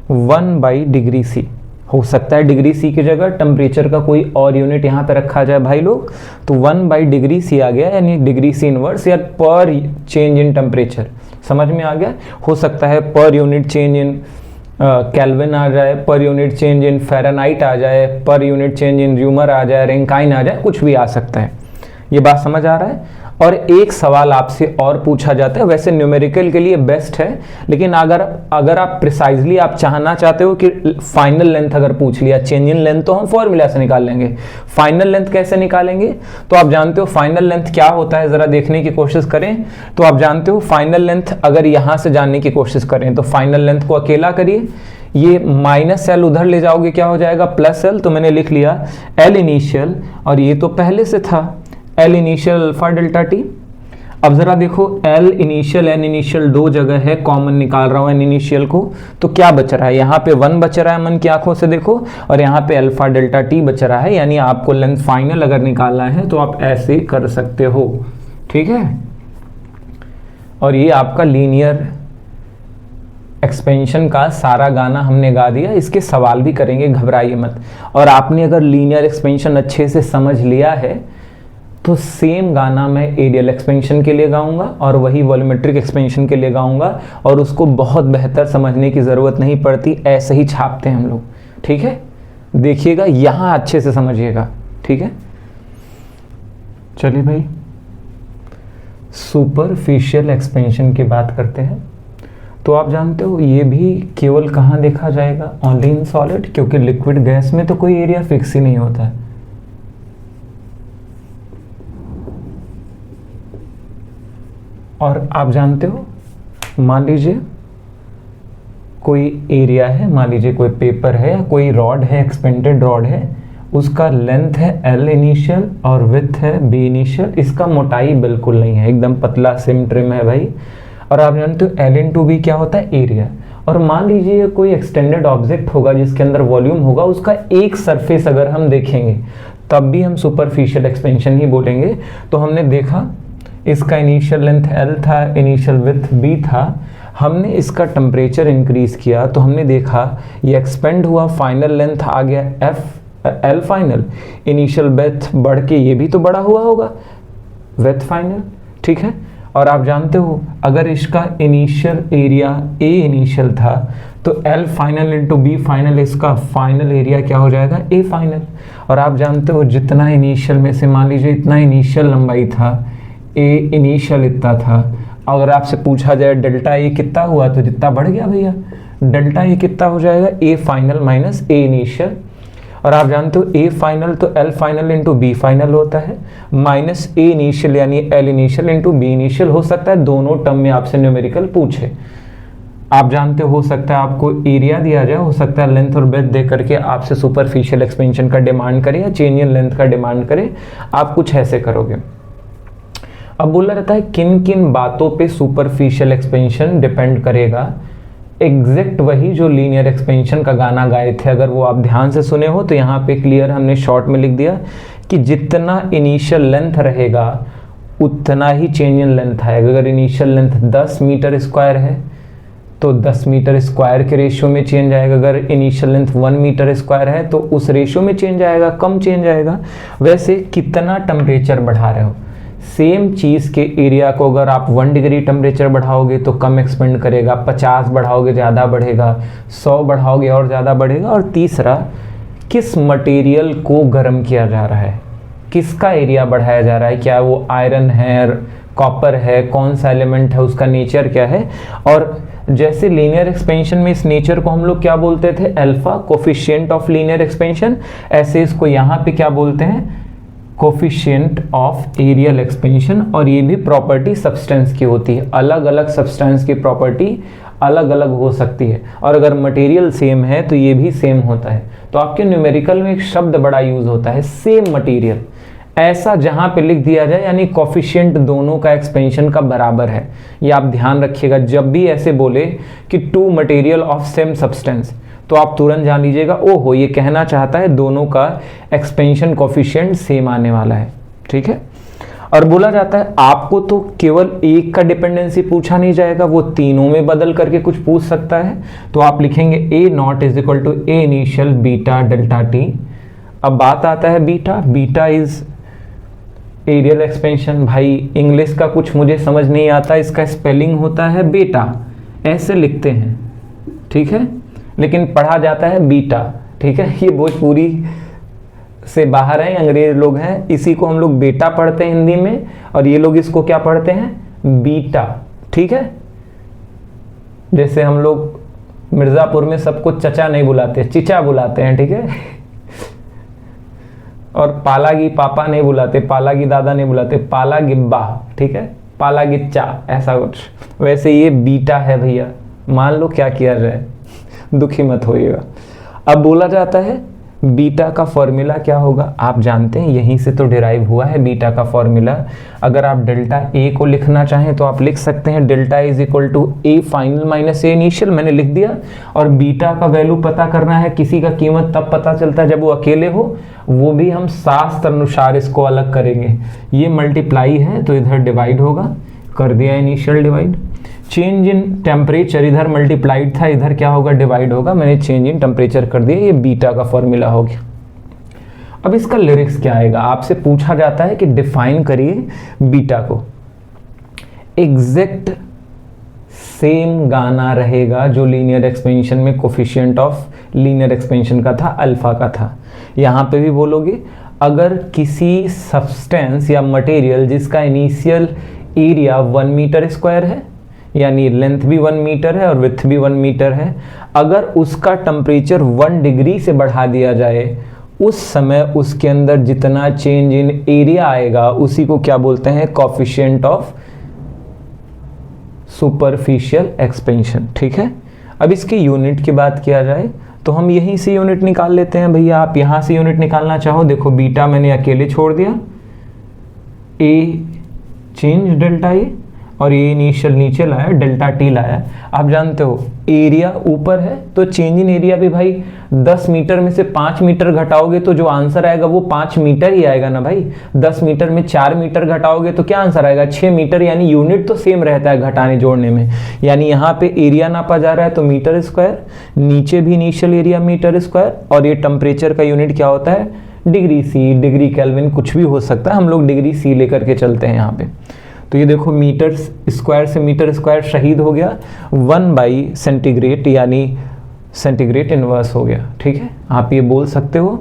1 डिग्री सी। हो सकता है डिग्री सी की जगह टेम्परेचर का कोई और यूनिट यहाँ पे रखा जाए भाई लोग, तो 1 डिग्री सी आ गया, यानी डिग्री सी इनवर्स या पर चेंज इन टेम्परेचर। समझ में आ गया? हो सकता है पर यूनिट चेंज इन केल्विन आ जाए, पर यूनिट चेंज इन फ़ारेनहाइट आ जाए, पर यूनिट चेंज इन र्यूमर आ जाए, रैंकाइन आ जाए, कुछ भी आ सकता है। ये बात समझ आ रहा है? और एक सवाल आपसे और पूछा जाता है, वैसे न्यूमेरिकल के लिए बेस्ट है, लेकिन अगर आप प्रिसाइजली आप चाहना चाहते हो कि फाइनल लेंथ अगर पूछ लिया, चेंज इन लेंथ तो हम फॉर्मूला से निकाल लेंगे, फाइनल लेंथ कैसे निकालेंगे? तो आप जानते हो फाइनल लेंथ क्या होता है, ज़रा देखने की कोशिश करें। तो आप जानते हो फाइनल लेंथ अगर यहाँ से जानने की कोशिश करें तो फाइनल लेंथ को अकेला करिए, ये -L उधर ले जाओगे क्या हो जाएगा, +L। तो मैंने लिख लिया L इनिशियल, और ये तो पहले से था L initial alpha delta T. अब जरा देखो, L इनिशियल N इनिशियल 2 जगह है, कॉमन निकाल रहा हूँ N इनिशियल को, तो क्या बच रहा है, यहाँ पे 1 बच रहा है मन की आंखों से देखो, और यहाँ पे अल्फा डेल्टा टी बच रहा है। यानी आपको लेंथ फाइनल अगर निकालना है तो आप ऐसे कर सकते हो। ठीक है, और ये आपका लीनियर एक्सपेंशन का सारा गाना हमने गा दिया, इसके सवाल भी करेंगे, घबराइए मत। और आपने अगर लीनियर एक्सपेंशन अच्छे से समझ लिया है तो सेम गाना मैं एरियल एक्सपेंशन के लिए गाऊंगा और वही वॉल्यूमेट्रिक एक्सपेंशन के लिए गाऊंगा, और उसको बहुत बेहतर समझने की ज़रूरत नहीं पड़ती, ऐसे ही छापते हैं हम लोग। ठीक है, देखिएगा यहाँ अच्छे से समझिएगा। ठीक है, चलिए भाई सुपरफिशियल एक्सपेंशन की बात करते हैं। तो आप जानते हो ये भी केवल कहाँ देखा जाएगा, ओनली इन सॉलिड, क्योंकि लिक्विड गैस में तो कोई एरिया फिक्स ही नहीं होता है। और आप जानते हो, मान लीजिए कोई एरिया है, मान लीजिए कोई पेपर है या कोई रॉड है, एक्सपेंडेड रॉड है, उसका लेंथ है L इनिशियल और विड्थ है B इनिशियल, इसका मोटाई बिल्कुल नहीं है, एकदम पतला सिम ट्रिम है भाई। और आप जानते हो L इंटू B क्या होता है, एरिया। और मान लीजिए कोई एक्सटेंडेड ऑब्जेक्ट होगा जिसके अंदर वॉल्यूम होगा, उसका एक सरफेस अगर हम देखेंगे तब भी हम सुपरफिशियल एक्सपेंशन ही बोलेंगे। तो हमने देखा इसका इनिशियल लेंथ L था, इनिशियल विड्थ B था, हमने इसका टेम्परेचर इंक्रीज किया तो हमने देखा ये एक्सपेंड हुआ, फाइनल लेंथ आ गया L फाइनल, इनिशियल विड्थ बढ़ के ये भी तो बड़ा हुआ होगा विड्थ फाइनल। ठीक है, और आप जानते हो अगर इसका इनिशियल एरिया A इनिशियल था तो L final into B final, इसका फाइनल एरिया क्या हो जाएगा, A फाइनल। और आप जानते हो जितना इनिशियल में से मान लीजिए इतना इनिशियल लंबाई था, A इनिशियल इतना था, अगर आपसे पूछा जाए डेल्टा A कितना हुआ तो जितना बढ़ गया भैया, डेल्टा A कितना हो जाएगा, A final minus A initial. और आप जानते हो ए फाइनल तो L final into B final होता है, माइनस ए इनिशियल यानी L initial into B initial हो सकता है, दोनों टर्म में आपसे न्यूमेरिकल पूछे। आप जानते हो सकता है आपको एरिया दिया जाए, हो सकता है लेंथ और ब्रेड्थ दे करके आपसे सुपरफिशियल एक्सपेंशन का डिमांड करे या चेंज इन लेंथ का डिमांड करे, आप कुछ ऐसे करोगे। अब बोला रहता है किन किन बातों पे सुपरफिशियल एक्सपेंशन डिपेंड करेगा। एग्जैक्ट वही जो लीनियर एक्सपेंशन का गाना गाए थे, अगर वो आप ध्यान से सुने हो तो यहाँ पे क्लियर हमने शॉर्ट में लिख दिया कि जितना इनिशियल लेंथ रहेगा उतना ही चेंज इन लेंथ आएगा। अगर इनिशियल लेंथ 10 मीटर स्क्वायर है तो 10 मीटर स्क्वायर के रेशियो में चेंज आएगा। अगर इनिशियल लेंथ 1 मीटर स्क्वायर है तो उस रेशियो में चेंज आएगा, कम चेंज आएगा। वैसे कितना टेम्परेचर बढ़ा रहे हो, सेम चीज़ के एरिया को अगर आप 1 डिग्री टेम्परेचर बढ़ाओगे तो कम एक्सपेंड करेगा, 50 बढ़ाओगे ज़्यादा बढ़ेगा, 100 बढ़ाओगे और ज़्यादा बढ़ेगा। और तीसरा, किस मटेरियल को गर्म किया जा रहा है, किसका एरिया बढ़ाया जा रहा है, क्या वो आयरन है, कॉपर है, कौन सा एलिमेंट है, उसका नेचर क्या है। और जैसे लीनियर एक्सपेंशन में इस नेचर को हम लोग क्या बोलते थे, alpha coefficient of linear expansion, ऐसे इसको यहाँ पे क्या बोलते हैं, कोफिशिएंट ऑफ एरियल एक्सपेंशन। और ये भी प्रॉपर्टी सब्सटेंस की होती है, अलग अलग सब्सटेंस की प्रॉपर्टी अलग अलग हो सकती है। और अगर मटेरियल सेम है तो ये भी सेम होता है। तो आपके न्यूमेरिकल में एक शब्द बड़ा यूज होता है, सेम मटेरियल, ऐसा जहां पे लिख दिया जाए यानी कोफिशिएंट दोनों का एक्सपेंशन का बराबर है। ये आप ध्यान रखिएगा, जब भी ऐसे बोले कि two material of same substance तो आप तुरंत जान लीजिएगा ओहो ये कहना चाहता है दोनों का एक्सपेंशन कोफिशिएंट सेम आने वाला है, ठीक है। और बोला जाता है आपको तो केवल एक का डिपेंडेंसी पूछा नहीं जाएगा, वो तीनों में बदल करके कुछ पूछ सकता है। तो आप लिखेंगे A naught is equal to A initial beta delta T. अब बात आता है beta, beta is areal expansion. भाई इंग्लिश का कुछ मुझे समझ नहीं आता, इसका स्पेलिंग होता है बेटा, ऐसे लिखते हैं, ठीक है, लेकिन पढ़ा जाता है बीटा, ठीक है। ये भोजपुरी से बाहर हैं, अंग्रेज लोग हैं, इसी को हम लोग बेटा पढ़ते हैं हिंदी में, और ये लोग इसको क्या पढ़ते हैं, बीटा, ठीक है। जैसे हम लोग मिर्ज़ापुर में सबको चचा नहीं बुलाते, चिचा बुलाते हैं, ठीक है। और पालागी पापा नहीं बुलाते, पालागी दादा नहीं बुलाते, पाला गिब्बा, ठीक है, पाला गिच्चा, ऐसा कुछ। वैसे ये बीटा है भैया, मान लो क्या किया जाए, दुखी मत होइएगा। अब बोला जाता है बीटा का फॉर्मूला क्या होगा, आप जानते हैं, यहीं से तो डिराइव हुआ है बीटा का फॉर्मूला। अगर आप डेल्टा ए को लिखना चाहें तो आप लिख सकते हैं delta is equal to A final minus A initial, मैंने लिख दिया। और बीटा का वैल्यू पता करना है, किसी का कीमत तब पता चलता है जब वो अकेले हो, वो भी हम शास्त्र अनुसार इसको अलग करेंगे। ये मल्टीप्लाई है तो इधर डिवाइड होगा, कर दिया initial divide. Change in temperature इधर मल्टीप्लाइड था, इधर क्या होगा, डिवाइड होगा, मैंने चेंज इन टेम्परेचर कर दिया, ये बीटा का फॉर्मूला हो गया। अब इसका लिरिक्स क्या आएगा, आपसे पूछा जाता है कि डिफाइन करिए बीटा को। एग्जैक्ट सेम गाना रहेगा जो लीनियर एक्सपेंशन में कोफिशिएंट ऑफ लीनियर एक्सपेंशन का था, अल्फा का था। यहाँ पे भी बोलोगे अगर किसी सब्सटेंस या मटेरियल जिसका इनिशियल एरिया 1 मीटर स्क्वायर है, यानी लेंथ भी 1 मीटर है और विड्थ भी 1 मीटर है, अगर उसका टेम्परेचर 1 डिग्री से बढ़ा दिया जाए, उस समय उसके अंदर जितना चेंज इन एरिया आएगा उसी को क्या बोलते हैं, कोफिशिएंट ऑफ सुपरफिशियल एक्सपेंशन, ठीक है। अब इसकी यूनिट की बात किया जाए तो हम यहीं से यूनिट निकाल लेते हैं भैया। आप यहाँ से यूनिट निकालना चाहो, देखो बीटा मैंने अकेले छोड़ दिया, ए चेंज डेल्टा ए, और ये इनिशियल नीचे लाया, डेल्टा टी लाया। आप जानते हो एरिया ऊपर है तो चेंज इन एरिया भी भाई 10 मीटर में से 5 मीटर घटाओगे तो जो आंसर आएगा वो 5 मीटर ही आएगा ना भाई। 10 मीटर में 4 मीटर घटाओगे तो क्या आंसर आएगा, 6 मीटर, यानी यूनिट तो सेम रहता है घटाने जोड़ने में। यानी यहाँ पे एरिया नापा जा रहा है तो मीटर स्क्वायर, नीचे भी इनिशियल एरिया मीटर स्क्वायर, और ये टेम्परेचर का यूनिट क्या होता है, डिग्री सी, डिग्री केल्विन, कुछ भी हो सकता है, हम लोग डिग्री सी लेकर के चलते हैं यहाँ पे। तो ये देखो मीटर स्क्वायर से मीटर स्क्वायर शहीद हो गया, 1 सेंटीग्रेड यानी सेंटीग्रेड इनवर्स हो गया, ठीक है। आप ये बोल सकते हो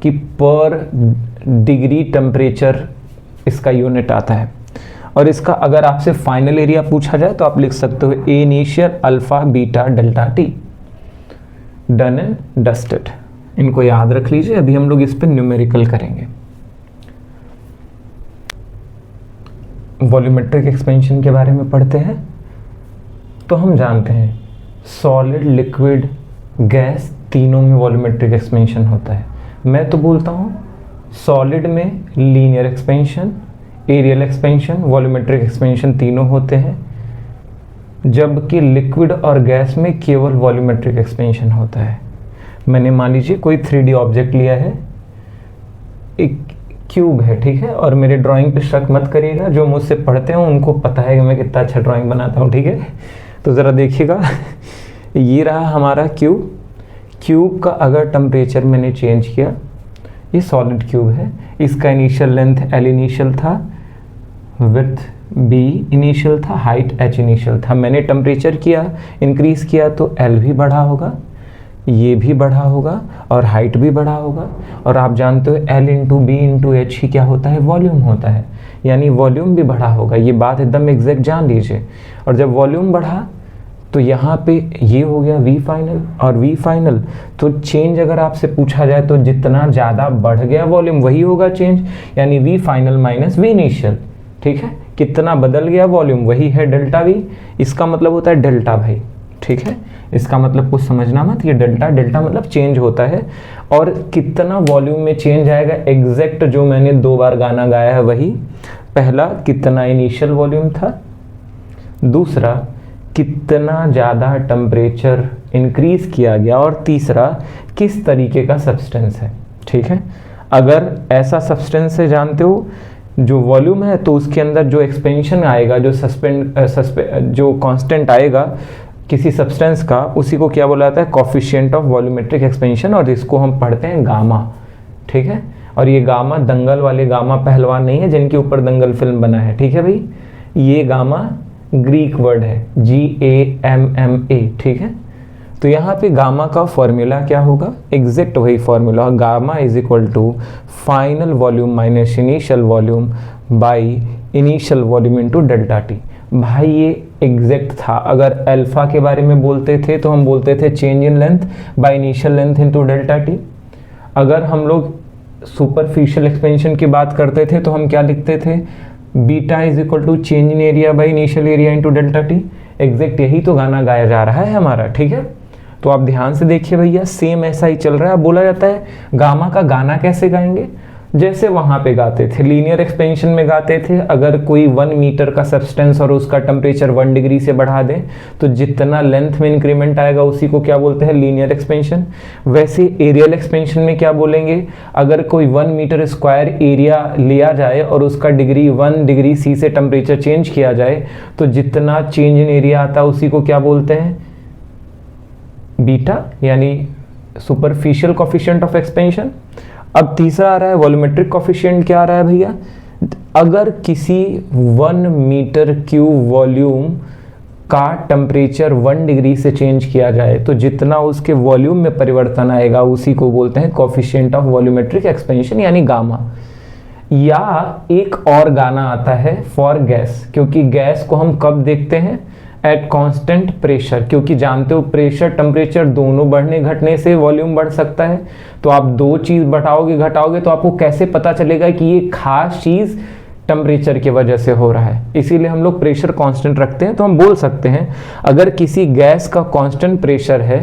कि पर डिग्री टेम्परेचर इसका यूनिट आता है। और इसका अगर आपसे फाइनल एरिया पूछा जाए तो आप लिख सकते हो A initial alpha beta delta T, done and dusted. इनको याद रख लीजिए। अभी हम लोग इस पर न्यूमेरिकल करेंगे। वॉल्यूमेट्रिक एक्सपेंशन के बारे में पढ़ते हैं। तो हम जानते हैं सॉलिड, लिक्विड, गैस तीनों में वॉल्यूमेट्रिक एक्सपेंशन होता है। मैं तो बोलता हूँ सॉलिड में linear expansion, areal expansion, volumetric expansion तीनों होते हैं, जबकि लिक्विड और गैस में केवल वॉल्यूमेट्रिक एक्सपेंशन होता है। मैंने मान लीजिए कोई 3D ऑब्जेक्ट लिया है, एक क्यूब है, ठीक है, और मेरे ड्राइंग पे शक मत करिएगा, जो मुझसे पढ़ते हैं उनको पता है कि मैं कितना अच्छा ड्राइंग बनाता हूँ, ठीक है। तो ज़रा देखिएगा, ये रहा हमारा क्यूब। क्यूब का अगर टेम्परेचर मैंने चेंज किया, ये सॉलिड क्यूब है, इसका इनिशियल लेंथ L इनिशियल था, विड्थ B इनिशियल था, हाइट H इनिशियल था। मैंने टेम्परेचर किया, इंक्रीज़ किया तो L भी बढ़ा होगा, ये भी बढ़ा होगा और हाइट भी बढ़ा होगा। और आप जानते हो L into B into H ही क्या होता है, वॉल्यूम होता है, यानी वॉल्यूम भी बढ़ा होगा। ये बात एकदम एग्जैक्ट जान लीजिए। और जब वॉल्यूम बढ़ा तो यहाँ पे ये हो गया V फाइनल, और V फाइनल तो चेंज अगर आपसे पूछा जाए तो जितना ज़्यादा बढ़ गया वॉल्यूम वही होगा चेंज, यानी V final minus V initial, ठीक है। कितना बदल गया वॉल्यूम वही है डेल्टा V, इसका मतलब होता है डेल्टा भाई, ठीक है। इसका मतलब कुछ समझना मत, ये डेल्टा, डेल्टा मतलब चेंज होता है। और कितना वॉल्यूम में चेंज आएगा, एग्जैक्ट जो मैंने 2 बार गाना गाया है वही। पहला कितना इनिशियल वॉल्यूम था, दूसरा कितना ज़्यादा टेम्परेचर इंक्रीज किया गया, और तीसरा किस तरीके का सब्सटेंस है, ठीक है। अगर ऐसा सब्सटेंस है जानते हो जो वॉल्यूम है, तो उसके अंदर जो एक्सपेंशन आएगा, जो जो कांस्टेंट आएगा किसी सब्सटेंस का, उसी को क्या बोला जाता है, कोफिशिएंट ऑफ वॉल्यूमेट्रिक एक्सपेंशन, और इसको हम पढ़ते हैं गामा, ठीक है। और ये गामा दंगल वाले गामा पहलवान नहीं है जिनके ऊपर दंगल फिल्म बना है, ठीक है भाई। ये गामा ग्रीक वर्ड है, GAMMA, ठीक है। तो यहाँ पे गामा का फॉर्मूला क्या होगा, एग्जैक्ट वही formula, gamma is equal to final volume minus initial volume by initial volume into delta T. भाई ये एग्जैक्ट था। अगर अल्फा के बारे में बोलते थे तो हम बोलते थे change in length by initial length into delta T. अगर हम लोग सुपरफिशियल एक्सपेंशन की बात करते थे तो हम क्या लिखते थे, beta is equal to change in area by initial area into delta T. Exact यही तो गाना गाया जा रहा है हमारा, ठीक है। तो आप ध्यान से देखिए भैया, सेम ऐसा ही चल रहा है। बोला जाता है गामा का गाना कैसे गाएंगे, जैसे वहाँ पे गाते थे लीनियर एक्सपेंशन में गाते थे, अगर कोई 1 मीटर का सब्सटेंस और उसका टेम्परेचर 1 डिग्री से बढ़ा दें तो जितना लेंथ में इंक्रीमेंट आएगा उसी को क्या बोलते हैं, लीनियर एक्सपेंशन। वैसे एरियल एक्सपेंशन में क्या बोलेंगे, अगर कोई 1 मीटर स्क्वायर एरिया लिया जाए और उसका डिग्री 1 डिग्री C से टेम्परेचर चेंज किया जाए तो जितना चेंज इन एरिया आता है उसी को क्या बोलते हैं, बीटा, यानी सुपरफिशियल कोफिशिएंट ऑफ एक्सपेंशन। अब तीसरा आ रहा है वॉल्यूमेट्रिक कोफिशिएंट। क्या आ रहा है भैया, अगर किसी 1 मीटर क्यूब वॉल्यूम का टेम्परेचर 1 डिग्री से चेंज किया जाए तो जितना उसके वॉल्यूम में परिवर्तन आएगा उसी को बोलते हैं कोफिशिएंट ऑफ वॉल्यूमेट्रिक एक्सपेंशन, यानी गामा। या एक और गाना आता है फॉर गैस, क्योंकि गैस को हम कब देखते हैं, एट कांस्टेंट प्रेशर, क्योंकि जानते हो प्रेशर टेम्परेचर दोनों बढ़ने घटने से वॉल्यूम बढ़ सकता है। तो आप 2 चीज़ बढ़ाओगे घटाओगे तो आपको कैसे पता चलेगा कि ये खास चीज़ टेम्परेचर की वजह से हो रहा है। इसीलिए हम लोग प्रेशर कांस्टेंट रखते हैं। तो हम बोल सकते हैं अगर किसी गैस का कांस्टेंट प्रेशर है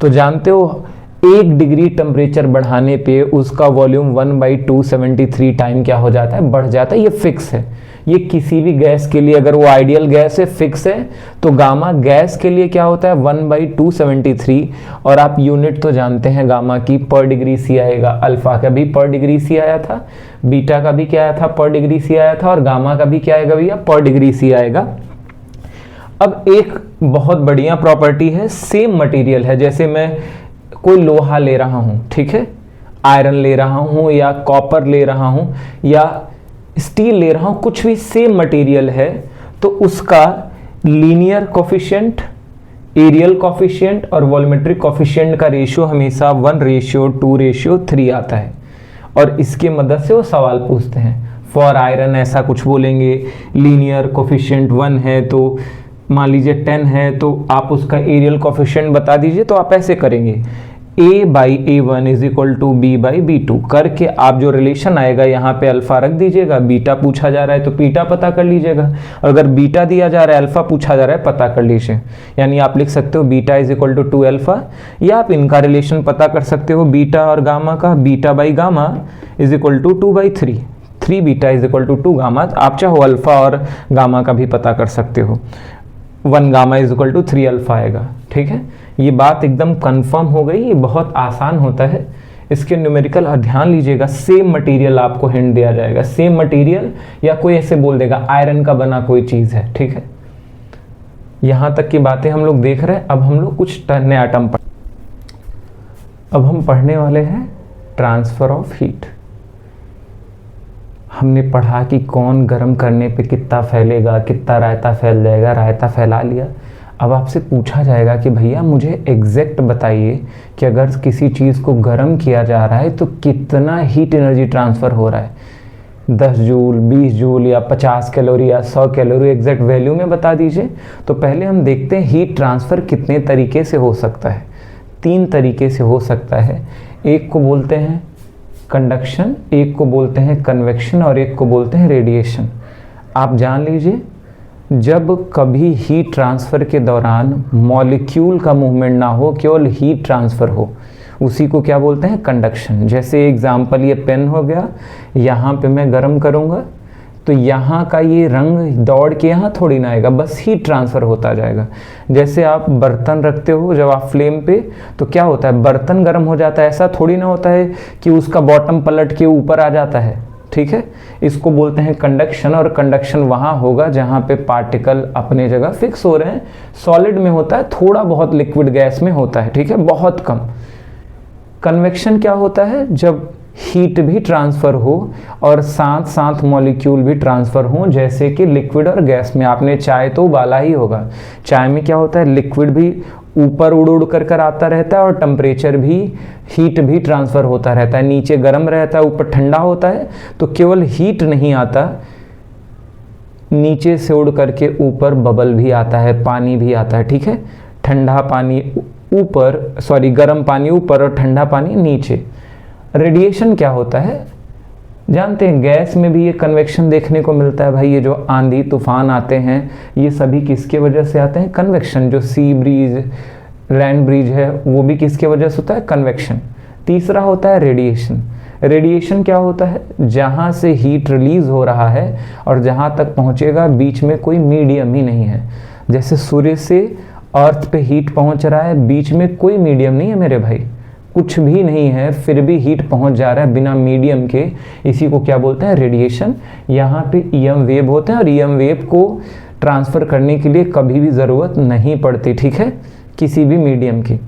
तो जानते हो 1 डिग्री टेम्परेचर बढ़ाने पे उसका वॉल्यूम 1/273 टाइम क्या हो जाता है, बढ़ जाता है। ये फिक्स है, ये किसी भी गैस के लिए, अगर वो आइडियल गैस है फिक्स है, तो गामा गैस के लिए क्या होता है 1/273। और आप यूनिट तो जानते हैं गामा की पर डिग्री C आएगा। अल्फा का भी पर डिग्री C आया था, बीटा का भी क्या आया था, पर डिग्री C आया था, और गामा का भी क्या आएगा भैया, पर डिग्री C आएगा। अब एक बहुत बढ़िया प्रॉपर्टी है, सेम मटेरियल है, जैसे मैं कोई लोहा ले रहा हूँ, ठीक है, आयरन ले रहा हूँ या कॉपर ले रहा हूँ या स्टील ले रहा हूँ, कुछ भी सेम मटेरियल है, तो उसका लीनियर कोफिशिएंट, एरियल कोफिशिएंट और वॉल्यूमेट्रिक कोफिशिएंट का रेशियो हमेशा 1:2:3 आता है। और इसके मदद से वो सवाल पूछते हैं। फॉर आयरन ऐसा कुछ बोलेंगे, लीनियर कोफिशिएंट 1 है तो मान लीजिए 10 है तो आप उसका एरियल कोफिशिएंट बता दीजिए, तो आप ऐसे करेंगे A/A1 is equal to B/B2 करके आप जो रिलेशन आएगा यहाँ पे अल्फा रख दीजिएगा, बीटा पूछा जा रहा है तो बीटा पता कर लीजिएगा, और अगर बीटा दिया जा रहा है अल्फा पूछा जा रहा है पता कर लीजिए। यानी आप लिख सकते हो beta is equal to 2 alpha, या आप इनका रिलेशन पता कर सकते हो बीटा और गामा का, beta by gamma is equal to 2/3, 3 beta is equal to 2 gamma. आप चाहो अल्फा और गामा का भी पता कर सकते हो, 1 gamma is equal to 3 alpha आएगा। ठीक है, ये बात एकदम कंफर्म हो गई। ये बहुत आसान होता है, इसके न्यूमेरिकल ध्यान लीजिएगा। सेम मटेरियल आपको हिंट दिया जाएगा, सेम मटेरियल, या कोई ऐसे बोल देगा आयरन का बना कोई चीज़ है। ठीक है, यहाँ तक की बातें हम लोग देख रहे हैं। अब हम लोग कुछ नया टर्म अब हम पढ़ने वाले हैं ट्रांसफ़र ऑफ हीट। हमने पढ़ा कि कौन गर्म करने पे कितना फैलेगा, कितना रायता फैल जाएगा, रायता फैला लिया। अब आपसे पूछा जाएगा कि भैया मुझे एग्जैक्ट बताइए कि अगर किसी चीज़ को गर्म किया जा रहा है तो कितना हीट एनर्जी ट्रांसफ़र हो रहा है, 10 जूल, 20 जूल या 50 कैलोरी या 100 कैलोरी, एग्जैक्ट वैल्यू में बता दीजिए। तो पहले हम देखते हैं हीट ट्रांसफ़र कितने तरीके से हो सकता है। 3 तरीके से हो सकता है। एक को बोलते हैं कंडक्शन, एक को बोलते हैं कन्वेक्शन और एक को बोलते हैं रेडिएशन। आप जान लीजिए, जब कभी हीट ट्रांसफ़र के दौरान मॉलिक्यूल का मूवमेंट ना हो, केवल हीट ट्रांसफ़र हो, उसी को क्या बोलते हैं कंडक्शन। जैसे एग्जांपल ये पेन हो गया, यहाँ पे मैं गर्म करूँगा तो यहाँ का ये रंग दौड़ के यहाँ थोड़ी ना आएगा, बस हीट ट्रांसफ़र होता जाएगा। जैसे आप बर्तन रखते हो जब आप फ्लेम पे, तो क्या होता है, बर्तन गर्म हो जाता है, ऐसा थोड़ी ना होता है कि उसका बॉटम पलट के ऊपर आ जाता है। ठीक है, इसको बोलते हैं कंडक्शन। और कंडक्शन वहाँ होगा जहाँ पे पार्टिकल अपने जगह फिक्स हो रहे हैं। सॉलिड में होता है, थोड़ा बहुत लिक्विड गैस में होता है, ठीक है, बहुत कम। कन्वेक्शन क्या होता है, जब हीट भी ट्रांसफ़र हो और साथ साथ मॉलिक्यूल भी ट्रांसफ़र हो, जैसे कि लिक्विड और गैस में। आपने चाय तो उबाला ही होगा, चाय में क्या होता है, लिक्विड भी ऊपर उड़ उड़ कर आता रहता है और टेम्परेचर भी, हीट भी ट्रांसफ़र होता रहता है। नीचे गर्म रहता है, ऊपर ठंडा होता है, तो केवल हीट नहीं आता, नीचे से उड़ करके ऊपर बबल भी आता है, पानी भी आता है। ठीक है, ठंडा पानी ऊपर, सॉरी गर्म पानी ऊपर और ठंडा पानी नीचे। रेडिएशन क्या होता है, जानते हैं, गैस में भी ये कन्वेक्शन देखने को मिलता है। भाई ये जो आंधी तूफान आते हैं, ये सभी किसके वजह से आते हैं, कन्वेक्शन। जो सी ब्रीज, लैंड ब्रीज है, वो भी किसके वजह से होता है, कन्वेक्शन। तीसरा होता है रेडिएशन। रेडिएशन क्या होता है, जहाँ से हीट रिलीज हो रहा है और जहाँ तक पहुँचेगा बीच में कोई मीडियम ही नहीं है। जैसे सूर्य से अर्थ पे हीट पहुँच रहा है, बीच में कोई मीडियम नहीं है मेरे भाई, कुछ भी नहीं है, फिर भी हीट पहुंच जा रहा है बिना मीडियम के। इसी को क्या बोलते हैं, रेडिएशन। यहाँ पे ईएम वेव होते हैं और ईएम वेव को ट्रांसफ़र करने के लिए कभी भी ज़रूरत नहीं पड़ती, ठीक है, किसी भी मीडियम की।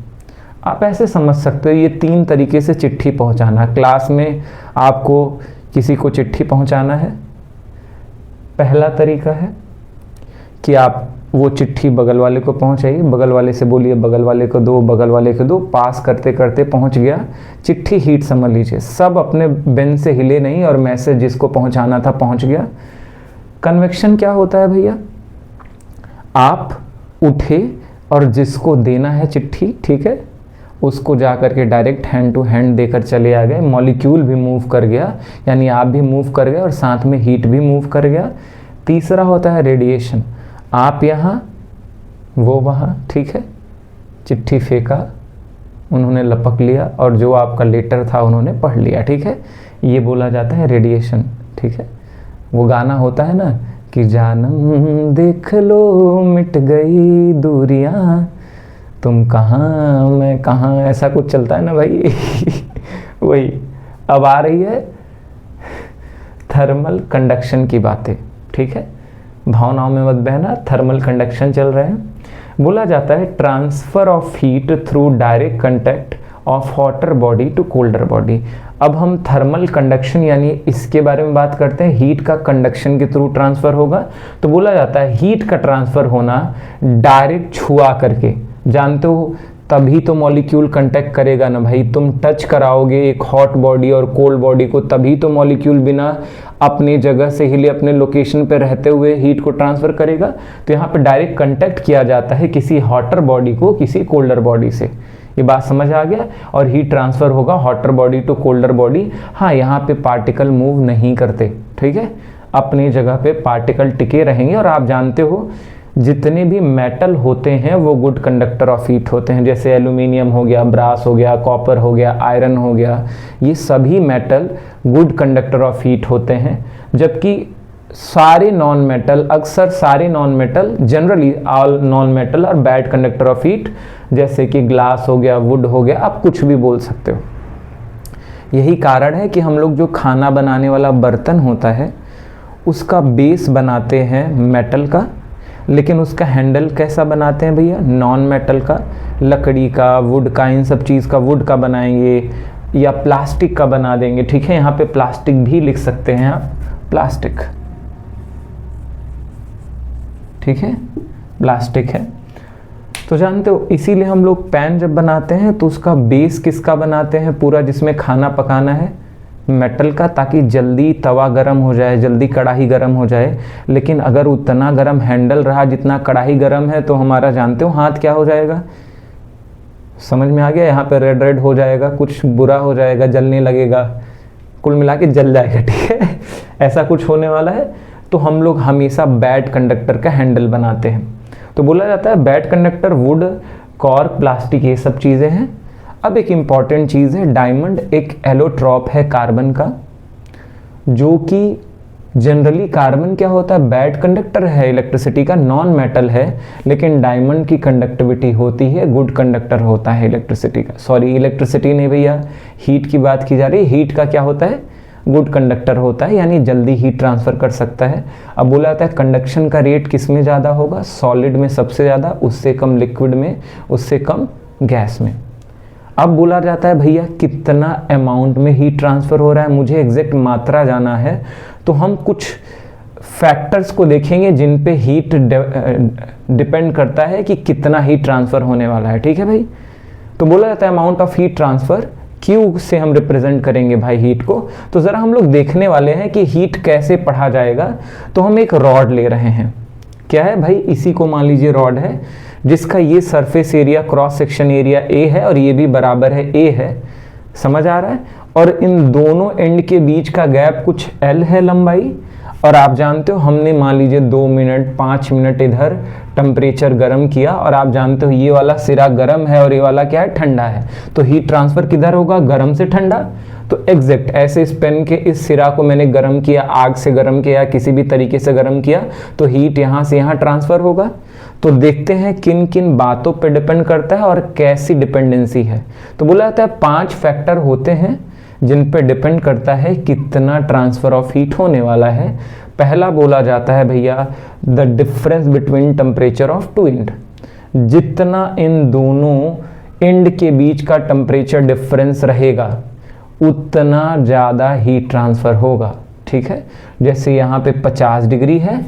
आप ऐसे समझ सकते हो, ये 3 तरीके से चिट्ठी पहुँचाना। क्लास में आपको किसी को चिट्ठी पहुँचाना है, पहला तरीका है कि आप वो चिट्ठी बगल वाले को पहुंचाइए, बगल वाले से बोलिए बगल वाले को दो, बगल वाले को दो, पास करते करते पहुंच गया। चिट्ठी हीट समझ लीजिए, सब अपने बेंच से हिले नहीं और मैसेज जिसको पहुंचाना था पहुंच गया। कन्वेक्शन क्या होता है भैया, आप उठे और जिसको देना है चिट्ठी, ठीक है, उसको जा करके डायरेक्ट हैंड टू हैंड देकर चले आ गए। मॉलिक्यूल भी मूव कर गया, यानी आप भी मूव कर गए और साथ में हीट भी मूव कर गया। तीसरा होता है रेडिएशन, आप यहाँ वो वहाँ, ठीक है, चिट्ठी फेंका, उन्होंने लपक लिया और जो आपका लेटर था उन्होंने पढ़ लिया, ठीक है, ये बोला जाता है रेडिएशन। ठीक है, वो गाना होता है ना कि जानम देख लो मिट गई दूरियां, तुम कहाँ मैं कहाँ, ऐसा कुछ चलता है ना भाई वही। अब आ रही है थर्मल कंडक्शन की बातें, ठीक है, भावनाओं में मत बहना, थर्मल कंडक्शन चल रहे हैं। बोला जाता है transfer of heat through direct contact of hotter body to colder body. अब हम थर्मल कंडक्शन यानी इसके बारे में बात करते हैं, हीट का कंडक्शन के थ्रू ट्रांसफ़र होगा। तो बोला जाता है हीट का ट्रांसफ़र होना डायरेक्ट छुआ करके, जानते हो तभी तो मॉलिक्यूल कांटेक्ट करेगा ना भाई, तुम टच कराओगे एक हॉट बॉडी और कोल्ड बॉडी को, तभी तो मॉलिक्यूल बिना अपने जगह से हिले अपने लोकेशन पे रहते हुए हीट को ट्रांसफ़र करेगा। तो यहाँ पे डायरेक्ट कांटेक्ट किया जाता है किसी हॉटर बॉडी को किसी कोल्डर बॉडी से। ये बात समझ आ गया। और हीट ट्रांसफ़र होगा hotter body to colder body. हाँ, यहाँ पे पार्टिकल मूव नहीं करते, ठीक है, अपनी जगह पे पार्टिकल टिके रहेंगे। और आप जानते हो जितने भी मेटल होते हैं वो गुड कंडक्टर ऑफ हीट होते हैं, जैसे एल्यूमिनियम हो गया, ब्रास हो गया, कॉपर हो गया, आयरन हो गया, ये सभी metal good conductor of heat होते हैं। जबकि सारे नॉन मेटल, अक्सर सारे non metal, generally all non metal और बैड कंडक्टर ऑफ हीट, जैसे कि ग्लास हो गया, वुड हो गया, आप कुछ भी बोल सकते हो। यही कारण है कि हम लोग जो खाना बनाने वाला बर्तन होता है उसका बेस बनाते हैं मेटल का, लेकिन उसका हैंडल कैसा बनाते हैं भैया, नॉन मेटल का, लकड़ी का, वुड का, इन सब चीज़ का, वुड का बनाएंगे या प्लास्टिक का बना देंगे, ठीक है। यहाँ पे प्लास्टिक भी लिख सकते हैं आप, प्लास्टिक, ठीक है, प्लास्टिक है। तो जानते हो इसीलिए हम लोग पैन जब बनाते हैं तो उसका बेस किसका बनाते हैं पूरा, जिसमें खाना पकाना है, मेटल का, ताकि जल्दी तवा गरम हो जाए, जल्दी कढ़ाई गरम हो जाए। लेकिन अगर उतना गरम हैंडल रहा जितना कढ़ाई गरम है तो हमारा जानते हो हाथ क्या हो जाएगा, समझ में आ गया, यहाँ पे रेड रेड हो जाएगा, कुछ बुरा हो जाएगा, जलने लगेगा, कुल मिला के जल जाएगा, ठीक है, ऐसा कुछ होने वाला है। तो हम लोग हमेशा बैड कंडक्टर का हैंडल बनाते हैं। तो बोला जाता है bad conductor would, cork, plastic, ये सब चीज़ें हैं। अब एक इम्पॉर्टेंट चीज़ है डायमंड, एक एलोट्रॉप है कार्बन का, जो कि जनरली कार्बन क्या होता है, बैड कंडक्टर है इलेक्ट्रिसिटी का, नॉन मेटल है, लेकिन डायमंड की कंडक्टिविटी होती है, गुड कंडक्टर होता है इलेक्ट्रिसिटी का। सॉरी, इलेक्ट्रिसिटी नहीं भैया, हीट की बात की जा रही है। हीट का क्या होता है, गुड कंडक्टर होता है, यानी जल्दी हीट ट्रांसफ़र कर सकता है। अब बोला जाता है कंडक्शन का रेट किस में ज़्यादा होगा, सॉलिड में सबसे ज़्यादा, उससे कम लिक्विड में, उससे कम गैस में। अब बोला जाता है भैया कितना अमाउंट में हीट ट्रांसफ़र हो रहा है, मुझे एग्जैक्ट मात्रा जाना है, तो हम कुछ फैक्टर्स को देखेंगे जिन पे हीट डिपेंड करता है कि कितना हीट ट्रांसफ़र होने वाला है, ठीक है भाई। तो बोला जाता है amount of heat transfer, Q से हम रिप्रेजेंट करेंगे भाई हीट को। तो ज़रा हम लोग देखने वाले हैं कि हीट कैसे पढ़ा जाएगा। तो हम एक रॉड ले रहे हैं, क्या है भाई, इसी को मान लीजिए रॉड है, जिसका ये surface area, cross section area A है और ये भी बराबर है ए है, समझ आ रहा है। और इन दोनों एंड के बीच का गैप कुछ एल है लंबाई। और आप जानते हो हमने मान लीजिए 2 मिनट 5 मिनट इधर टेम्परेचर गर्म किया, और आप जानते हो ये वाला सिरा गर्म है और ये वाला क्या है, ठंडा है। तो हीट ट्रांसफ़र किधर होगा, गर्म से ठंडा। तो एग्जैक्ट ऐसे इस पेन के इस सिरा को मैंने गर्म किया, आग से गर्म किया, किसी भी तरीके से गर्म किया, तो हीट यहाँ से यहाँ ट्रांसफ़र होगा। तो देखते हैं किन किन बातों पे डिपेंड करता है और कैसी डिपेंडेंसी है। तो बोला जाता है 5 फैक्टर होते हैं जिन पे डिपेंड करता है कितना ट्रांसफ़र ऑफ हीट होने वाला है। पहला बोला जाता है भैया the difference between temperature of 2 and, जितना इन दोनों एंड के बीच का टेम्परेचर डिफरेंस रहेगा उतना ज़्यादा हीट ट्रांसफ़र होगा, ठीक है। जैसे यहाँ पे 50 डिग्री है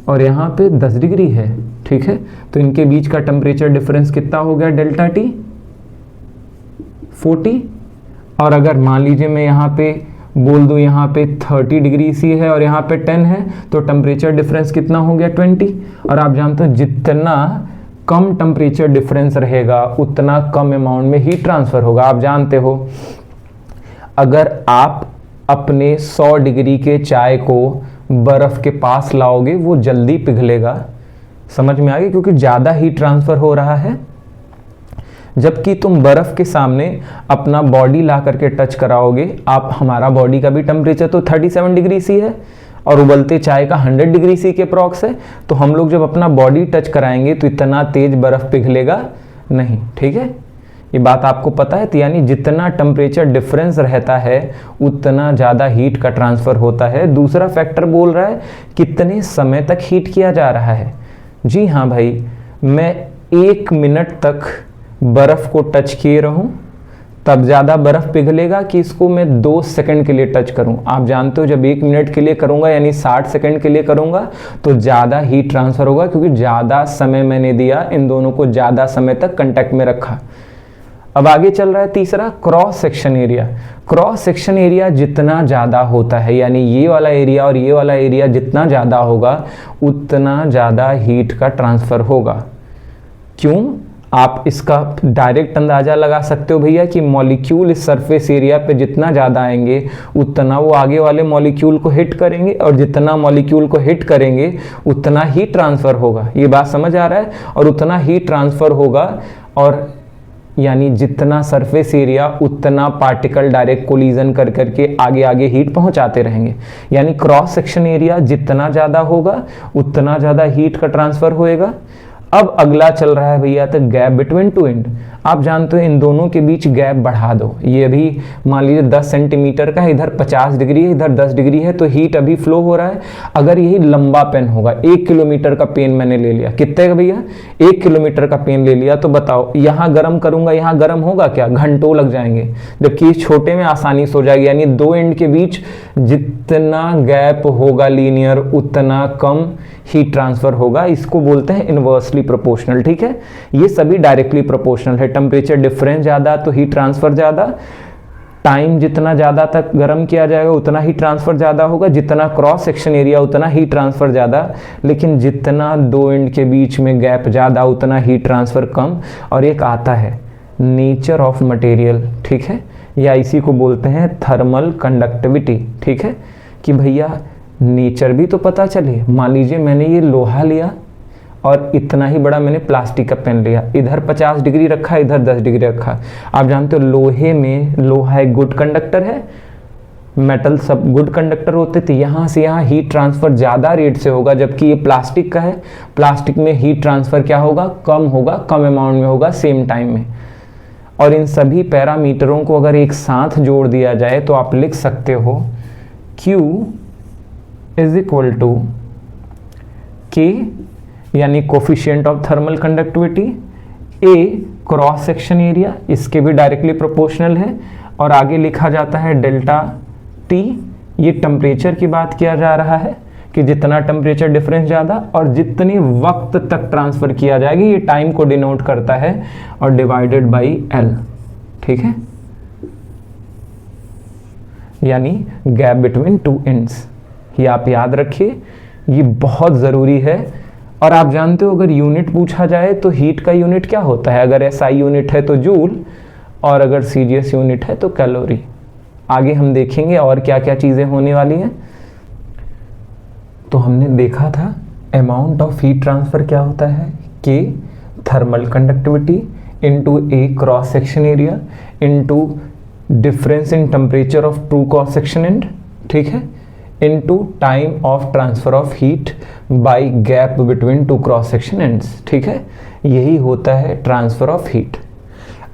और यहाँ पे 10 डिग्री है, ठीक है, तो इनके बीच का टेम्परेचर डिफरेंस कितना हो गया, डेल्टा टी 40। और अगर मान लीजिए मैं यहाँ पे बोल दूँ यहाँ पे 30 डिग्री सी है और यहाँ पे 10 है, तो टेम्परेचर डिफरेंस कितना हो गया, 20। और आप जानते हो जितना कम टेम्परेचर डिफरेंस रहेगा उतना कम अमाउंट में हीट ट्रांसफ़र होगा। आप जानते हो अगर आप अपने 100 डिग्री के चाय को बर्फ़ के पास लाओगे वो जल्दी पिघलेगा, समझ में आ गया, क्योंकि ज़्यादा हीट ट्रांसफ़र हो रहा है। जबकि तुम बर्फ़ के सामने अपना बॉडी ला करके टच कराओगे, आप हमारा बॉडी का भी टेम्परेचर तो 37 डिग्री सी है और उबलते चाय का 100 डिग्री सी के अप्रॉक्स है, तो हम लोग जब अपना बॉडी टच कराएंगे तो इतना तेज बर्फ़ पिघलेगा नहीं, ठीक है, ये बात आपको पता है। तो यानी जितना टेम्परेचर डिफरेंस रहता है उतना ज़्यादा हीट का ट्रांसफ़र होता है। दूसरा फैक्टर बोल रहा है कितने समय तक हीट किया जा रहा है। जी हाँ भाई, मैं 1 मिनट तक बर्फ़ को टच किए रहूं तब ज़्यादा बर्फ़ पिघलेगा कि इसको मैं 2 सेकंड के लिए टच करूं। आप जानते हो जब 1 मिनट के लिए करूंगा यानी 60 सेकंड के लिए करूंगा तो ज़्यादा हीट ट्रांसफ़र होगा, क्योंकि ज़्यादा समय मैंने दिया, इन दोनों को ज़्यादा समय तक कंटेक्ट में रखा। अब आगे चल रहा है तीसरा, cross section area. Cross section area जितना ज़्यादा होता है, यानी ये वाला एरिया और ये वाला एरिया जितना ज़्यादा होगा उतना ज़्यादा हीट का ट्रांसफ़र होगा। क्यों, आप इसका डायरेक्ट अंदाज़ा लगा सकते हो भैया कि मॉलिक्यूल इस सरफेस एरिया पे जितना ज़्यादा आएंगे उतना वो आगे वाले मॉलिक्यूल को हिट करेंगे, और जितना मॉलिक्यूल को हिट करेंगे उतना ही ट्रांसफ़र होगा। ये बात समझ आ रहा है? और उतना ही ट्रांसफ़र होगा, और यानी जितना सरफेस एरिया उतना पार्टिकल डायरेक्ट कोलिजन कर करके आगे आगे हीट पहुंचाते रहेंगे। यानी क्रॉस सेक्शन एरिया जितना ज़्यादा होगा उतना ज़्यादा हीट का ट्रांसफ़र होएगा। अब अगला चल रहा है भैया तो गैप बिटवीन टू एंड। आप जानते हो इन दोनों के बीच गैप बढ़ा दो। ये अभी मान लीजिए 10 सेंटीमीटर का है, इधर 50 डिग्री है, इधर 10 डिग्री है, तो हीट अभी फ्लो हो रहा है। अगर यही लंबा पेन होगा, 1 किलोमीटर का पेन मैंने ले लिया, कितने का भैया? 1 किलोमीटर का पेन ले लिया, तो बताओ यहाँ गर्म करूंगा, यहाँ गर्म होगा क्या? घंटों लग जाएंगे। जबकि इस छोटे में आसानी से हो जाएगी। यानी दो एंड के बीच जितना गैप होगा लीनियर उतना कम हीट ट्रांसफर होगा। इसको बोलते हैं इनवर्सली प्रोपोर्शनल। ठीक है, ये सभी डायरेक्टली प्रोपोर्शनल है। टेम्परेचर डिफरेंस ज़्यादा तो हीट ट्रांसफर ज़्यादा, टाइम जितना ज़्यादा तक गर्म किया जाएगा उतना ही ट्रांसफर ज़्यादा होगा, जितना क्रॉस सेक्शन एरिया उतना ही ट्रांसफर ज़्यादा, लेकिन जितना दो एंड के बीच में गैप ज़्यादा उतना हीट ट्रांसफर कम। और एक आता है नेचर ऑफ मटेरियल। ठीक है, या इसी को बोलते हैं थर्मल कंडक्टिविटी। ठीक है, कि भैया नेचर भी तो पता चले। मान लीजिए मैंने ये लोहा लिया और इतना ही बड़ा मैंने प्लास्टिक का पेन लिया, इधर 50 डिग्री रखा, इधर 10 डिग्री रखा। आप जानते हो लोहे में, लोहा एक गुड कंडक्टर है, मेटल सब गुड कंडक्टर होते थे। यहाँ से यहाँ हीट ट्रांसफ़र ज़्यादा रेट से होगा, जबकि ये प्लास्टिक का है। प्लास्टिक में हीट ट्रांसफ़र क्या होगा? कम होगा, कम अमाउंट में होगा, सेम टाइम में। और इन सभी पैरामीटरों को अगर एक साथ जोड़ दिया जाए तो आप लिख सकते हो Q is equal to K, यानी coefficient of thermal conductivity, A cross section area, इसके भी डायरेक्टली प्रोपोर्शनल है, और आगे लिखा जाता है डेल्टा T। ये टेम्परेचर की बात किया जा रहा है कि जितना टेम्परेचर डिफरेंस ज़्यादा और जितने वक्त तक ट्रांसफ़र किया जाएगा, ये टाइम को डिनोट करता है, और डिवाइडेड बाई L। ठीक है, यानी गैप बिटवीन टू एंड्स। ये आप याद रखिए, ये बहुत ज़रूरी है। और आप जानते हो अगर यूनिट पूछा जाए तो हीट का यूनिट क्या होता है? अगर SI यूनिट है तो जूल, और अगर CGS यूनिट है तो कैलोरी। आगे हम देखेंगे और क्या क्या चीज़ें होने वाली हैं। तो हमने देखा था अमाउंट ऑफ हीट ट्रांसफ़र क्या होता है? K thermal conductivity into A cross section area into difference in temperature of two cross section end. ठीक है, into time of transfer of heat by gap between two cross section ends. ठीक है, यही होता है ट्रांसफर ऑफ हीट।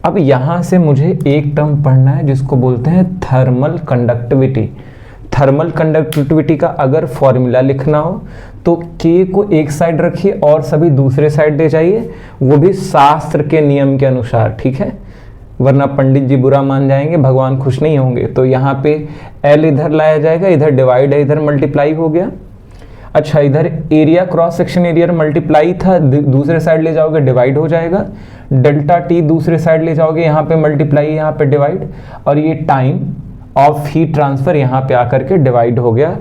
अब यहाँ से मुझे एक टर्म पढ़ना है जिसको बोलते हैं थर्मल कंडक्टिविटी। थर्मल कंडक्टिविटी का अगर फॉर्मूला लिखना हो तो K को एक साइड रखिए और सभी दूसरे साइड ले जाइए, वो भी शास्त्र के नियम के अनुसार। ठीक है, वरना पंडित जी बुरा मान जाएंगे, भगवान खुश नहीं होंगे। तो यहाँ पे L इधर लाया जाएगा, इधर डिवाइड है, इधर मल्टीप्लाई हो गया। अच्छा, इधर area cross section area multiply था, दूसरे साइड ले जाओगे डिवाइड हो जाएगा। डेल्टा T दूसरे साइड ले जाओगे, यहाँ पे मल्टीप्लाई, यहाँ पे डिवाइड, और ये टाइम ऑफ हीट ट्रांसफर यहाँ पे आकर के डिवाइड हो गया।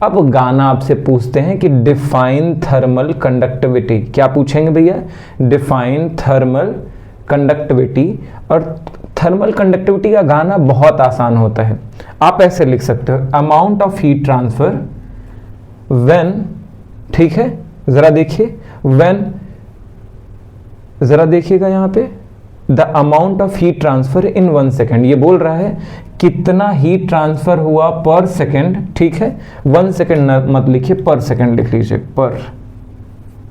अब गाना आपसे पूछते हैं कि डिफाइन थर्मल कंडक्टिविटी। क्या पूछेंगे भैया? Define thermal conductivity. और थर्मल कंडक्टिविटी का गाना बहुत आसान होता है, आप ऐसे लिख सकते हो amount of heat transfer when. ठीक है, जरा देखिए, व्हेन, जरा देखिएगा यहाँ पे, the amount of heat transfer in 1 second. ये बोल रहा है कितना हीट ट्रांसफर हुआ पर सेकेंड। ठीक है, 1 सेकेंड मत लिखिए, पर सेकेंड लिख लीजिए, पर।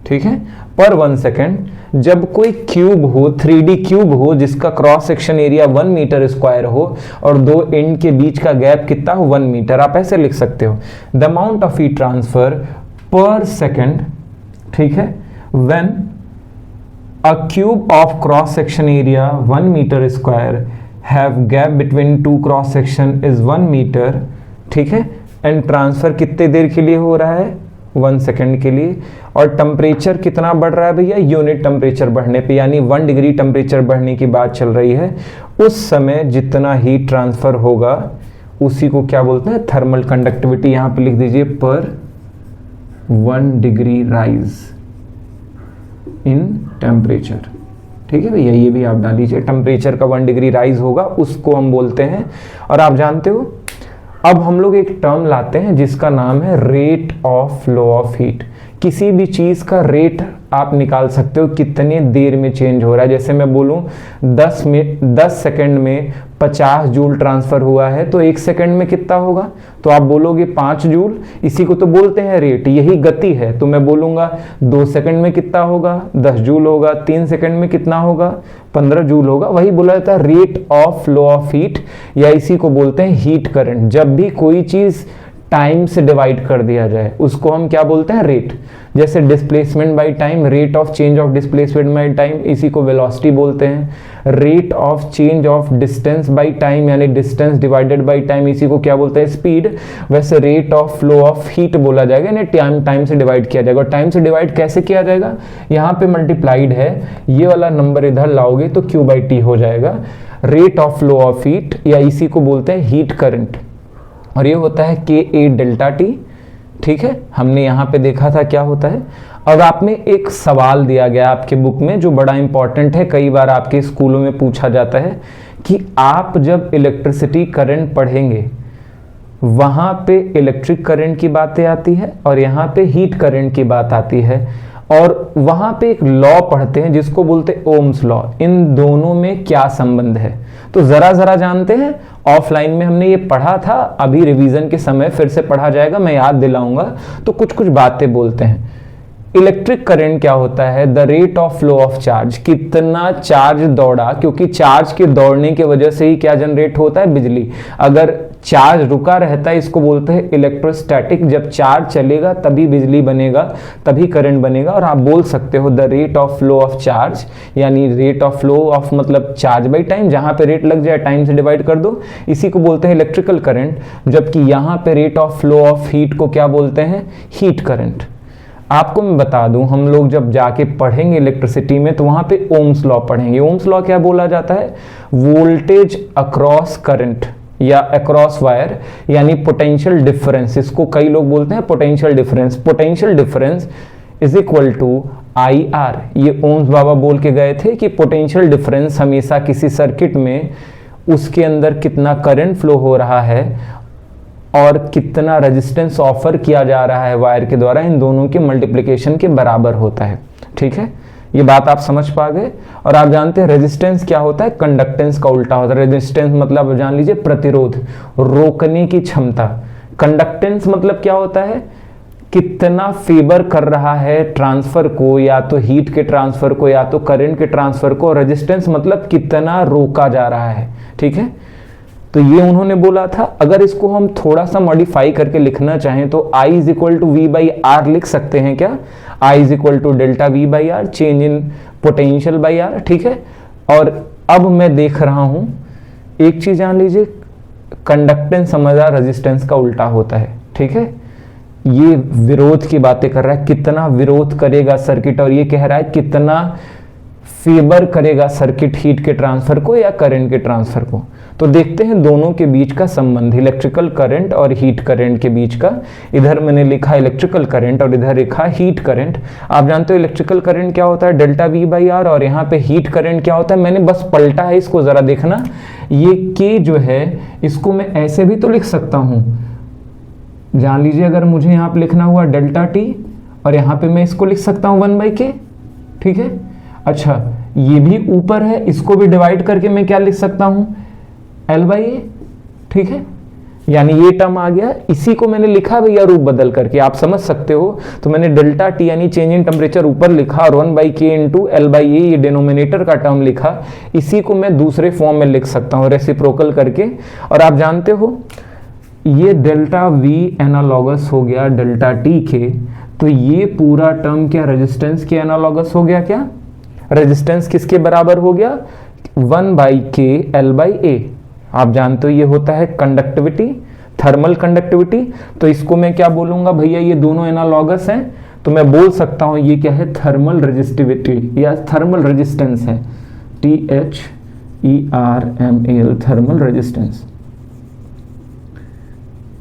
ठीक है, पर 1 सेकेंड। जब कोई क्यूब हो, 3D क्यूब हो जिसका cross section area 1 metre square हो और दो एंड के बीच का गैप कितना हो? 1 मीटर। आप ऐसे लिख सकते हो the amount of heat transfer per second. ठीक है, when a cube of cross section area 1 metre square have gap between two cross section is 1 metre. ठीक है, एंड ट्रांसफर कितने देर के लिए हो रहा है? 1 सेकेंड के लिए। और टेम्परेचर कितना बढ़ रहा है भैया? यूनिट टेम्परेचर बढ़ने पे, यानी 1 डिग्री टेम्परेचर बढ़ने की बात चल रही है। उस समय जितना हीट ट्रांसफर होगा उसी को क्या बोलते हैं? Thermal conductivity. यहाँ पे लिख दीजिए पर 1 डिग्री राइज इन टेम्परेचर। ठीक है भैया, ये भी आप डाल लीजिए। टेम्परेचर का 1 डिग्री राइज होगा उसको हम बोलते हैं। और आप जानते हो अब हम लोग एक टर्म लाते हैं जिसका नाम है rate of flow of heat. किसी भी चीज़ का रेट आप निकाल सकते हो कितने देर में चेंज हो रहा है। जैसे मैं बोलूँ 10 सेकंड में 50 जूल ट्रांसफ़र हुआ है तो 1 सेकंड में कितना होगा, तो आप बोलोगे 5 जूल। इसी को तो बोलते हैं रेट, यही गति है। तो मैं बोलूँगा 2 सेकंड में कितना होगा, 10 जूल होगा। 3 सेकंड में कितना होगा, 15 जूल होगा। वही बोला जाता है rate of flow of heat, या इसी को बोलते हैं हीट करंट। जब भी कोई चीज़ टाइम से डिवाइड कर दिया जाए उसको हम क्या बोलते हैं, रेट। जैसे displacement by time, rate of change of displacement by time, इसी को वेलोसिटी बोलते हैं। Rate of change of distance by time यानी डिस्टेंस डिवाइडेड बाय टाइम, इसी को क्या बोलते हैं, स्पीड। वैसे rate of flow of heat बोला जाएगा यानी टाइम से डिवाइड किया जाएगा। और टाइम से डिवाइड कैसे किया जाएगा, यहाँ पे मल्टीप्लाइड है, ये वाला नंबर इधर लाओगे तो Q/T हो जाएगा। Rate of flow of heat, या इसी को बोलते हैं हीट करंट, और ये होता है Ka डेल्टा T। ठीक है, हमने यहाँ पे देखा था क्या होता है। अब आप में एक सवाल दिया गया आपके बुक में जो बड़ा इंपॉर्टेंट है, कई बार आपके स्कूलों में पूछा जाता है कि आप जब इलेक्ट्रिसिटी करंट पढ़ेंगे वहाँ पे इलेक्ट्रिक करंट की बातें आती है और यहाँ पे हीट करंट की बात आती है, और वहाँ पे एक लॉ पढ़ते हैं जिसको बोलते हैं ओम्स लॉ। इन दोनों में क्या संबंध है, तो जरा जानते हैं। ऑफलाइन में हमने ये पढ़ा था, अभी रिवीजन के समय फिर से पढ़ा जाएगा, मैं याद दिलाऊंगा। तो कुछ बातें बोलते हैं। इलेक्ट्रिक करंट क्या होता है, the rate of flow of charge, कितना चार्ज दौड़ा, क्योंकि चार्ज के दौड़ने की वजह से ही क्या जनरेट होता है, बिजली। अगर चार्ज रुका रहता है इसको बोलते हैं इलेक्ट्रोस्टैटिक, जब चार्ज चलेगा तभी बिजली बनेगा, तभी करंट बनेगा। और आप बोल सकते हो the rate of flow of charge, यानी रेट ऑफ फ्लो ऑफ मतलब चार्ज बाई टाइम, जहां पे रेट लग जाए टाइम से डिवाइड कर दो, इसी को बोलते हैं इलेक्ट्रिकल करंट। जबकि यहाँ पे rate of flow of heat को क्या बोलते हैं, हीट करंट। आपको मैं बता दूं, हम लोग जब जाके पढ़ेंगे इलेक्ट्रिसिटी में तो वहां पे ओम्स लॉ पढ़ेंगे। ओम्स लॉ क्या बोला जाता है, वोल्टेज अक्रॉस करंट या अक्रॉस वायर, यानी पोटेंशियल डिफरेंस, इसको कई लोग बोलते हैं potential difference. Potential difference is equal to IR। ये ओम्स बाबा बोल के गए थे कि पोटेंशियल डिफरेंस हमेशा किसी सर्किट में उसके अंदर कितना करंट फ्लो हो रहा है और कितना रेजिस्टेंस ऑफर किया जा रहा है वायर के द्वारा, इन दोनों के मल्टीप्लिकेशन के बराबर होता है। ठीक है, ये बात आप समझ पा गए। और आप जानते हैं रेजिस्टेंस क्या होता है, कंडक्टेंस का उल्टा होता है। रेजिस्टेंस मतलब जान लीजिए प्रतिरोध, रोकने की क्षमता। कंडक्टेंस मतलब क्या होता है, कितना फेवर कर रहा है ट्रांसफर को, या तो हीट के ट्रांसफर को या तो करंट के ट्रांसफर को। रेजिस्टेंस मतलब कितना रोका जा रहा है। ठीक है, तो ये उन्होंने बोला था। अगर इसको हम थोड़ा सा मॉडिफाई करके लिखना चाहें तो I is equal to V/R लिख सकते हैं क्या, I is equal to delta V/R, change in potential by R। ठीक है, और अब मैं देख रहा हूं एक चीज जान लीजिए, कंडक्टेंस समझा रेजिस्टेंस का उल्टा होता है। ठीक है, ये विरोध की बातें कर रहा है, कितना विरोध करेगा सर्किट, और ये कह रहा है कितना फेवर करेगा सर्किट हीट के ट्रांसफर को या करंट के ट्रांसफर को। तो देखते हैं दोनों के बीच का संबंध, इलेक्ट्रिकल करंट और हीट करंट के बीच का। इधर मैंने लिखा इलेक्ट्रिकल करंट और इधर लिखा हीट करंट। आप जानते हो इलेक्ट्रिकल करंट क्या होता है, डेल्टा V/R, और यहाँ पे हीट करंट क्या होता है, मैंने बस पलटा है इसको, जरा देखना। ये K जो है इसको मैं ऐसे भी तो लिख सकता हूँ, जान लीजिए। अगर मुझे यहाँ पे लिखना हुआ डेल्टा T और यहाँ पे मैं इसको लिख सकता हूँ 1/K। ठीक है, अच्छा ये भी ऊपर है, इसको भी डिवाइड करके मैं क्या लिख सकता हूं, L/A। ठीक है, यानी ये टर्म आ गया, इसी को मैंने लिखा भैया रूप बदल करके, आप समझ सकते हो। तो मैंने डेल्टा T यानी चेंज इन टेम्परेचर ऊपर लिखा और 1/K इंटू L/A ये डिनोमिनेटर का टर्म लिखा। इसी को मैं दूसरे फॉर्म में लिख सकता हूँ रेसिप्रोकल करके। और आप जानते हो ये डेल्टा V एनालॉगस हो गया डेल्टा T के, तो ये पूरा टर्म क्या रेजिस्टेंस के एनालॉगस हो गया। क्या रेजिस्टेंस किसके बराबर हो गया, 1/K L/A। आप जानते हो ये होता है कंडक्टिविटी, थर्मल कंडक्टिविटी। तो इसको मैं क्या बोलूंगा भैया, ये दोनों एनालॉगस हैं, तो मैं बोल सकता हूं ये क्या है, थर्मल रेजिस्टिविटी या थर्मल रेजिस्टेंस है, THERMAL, थर्मल रेजिस्टेंस।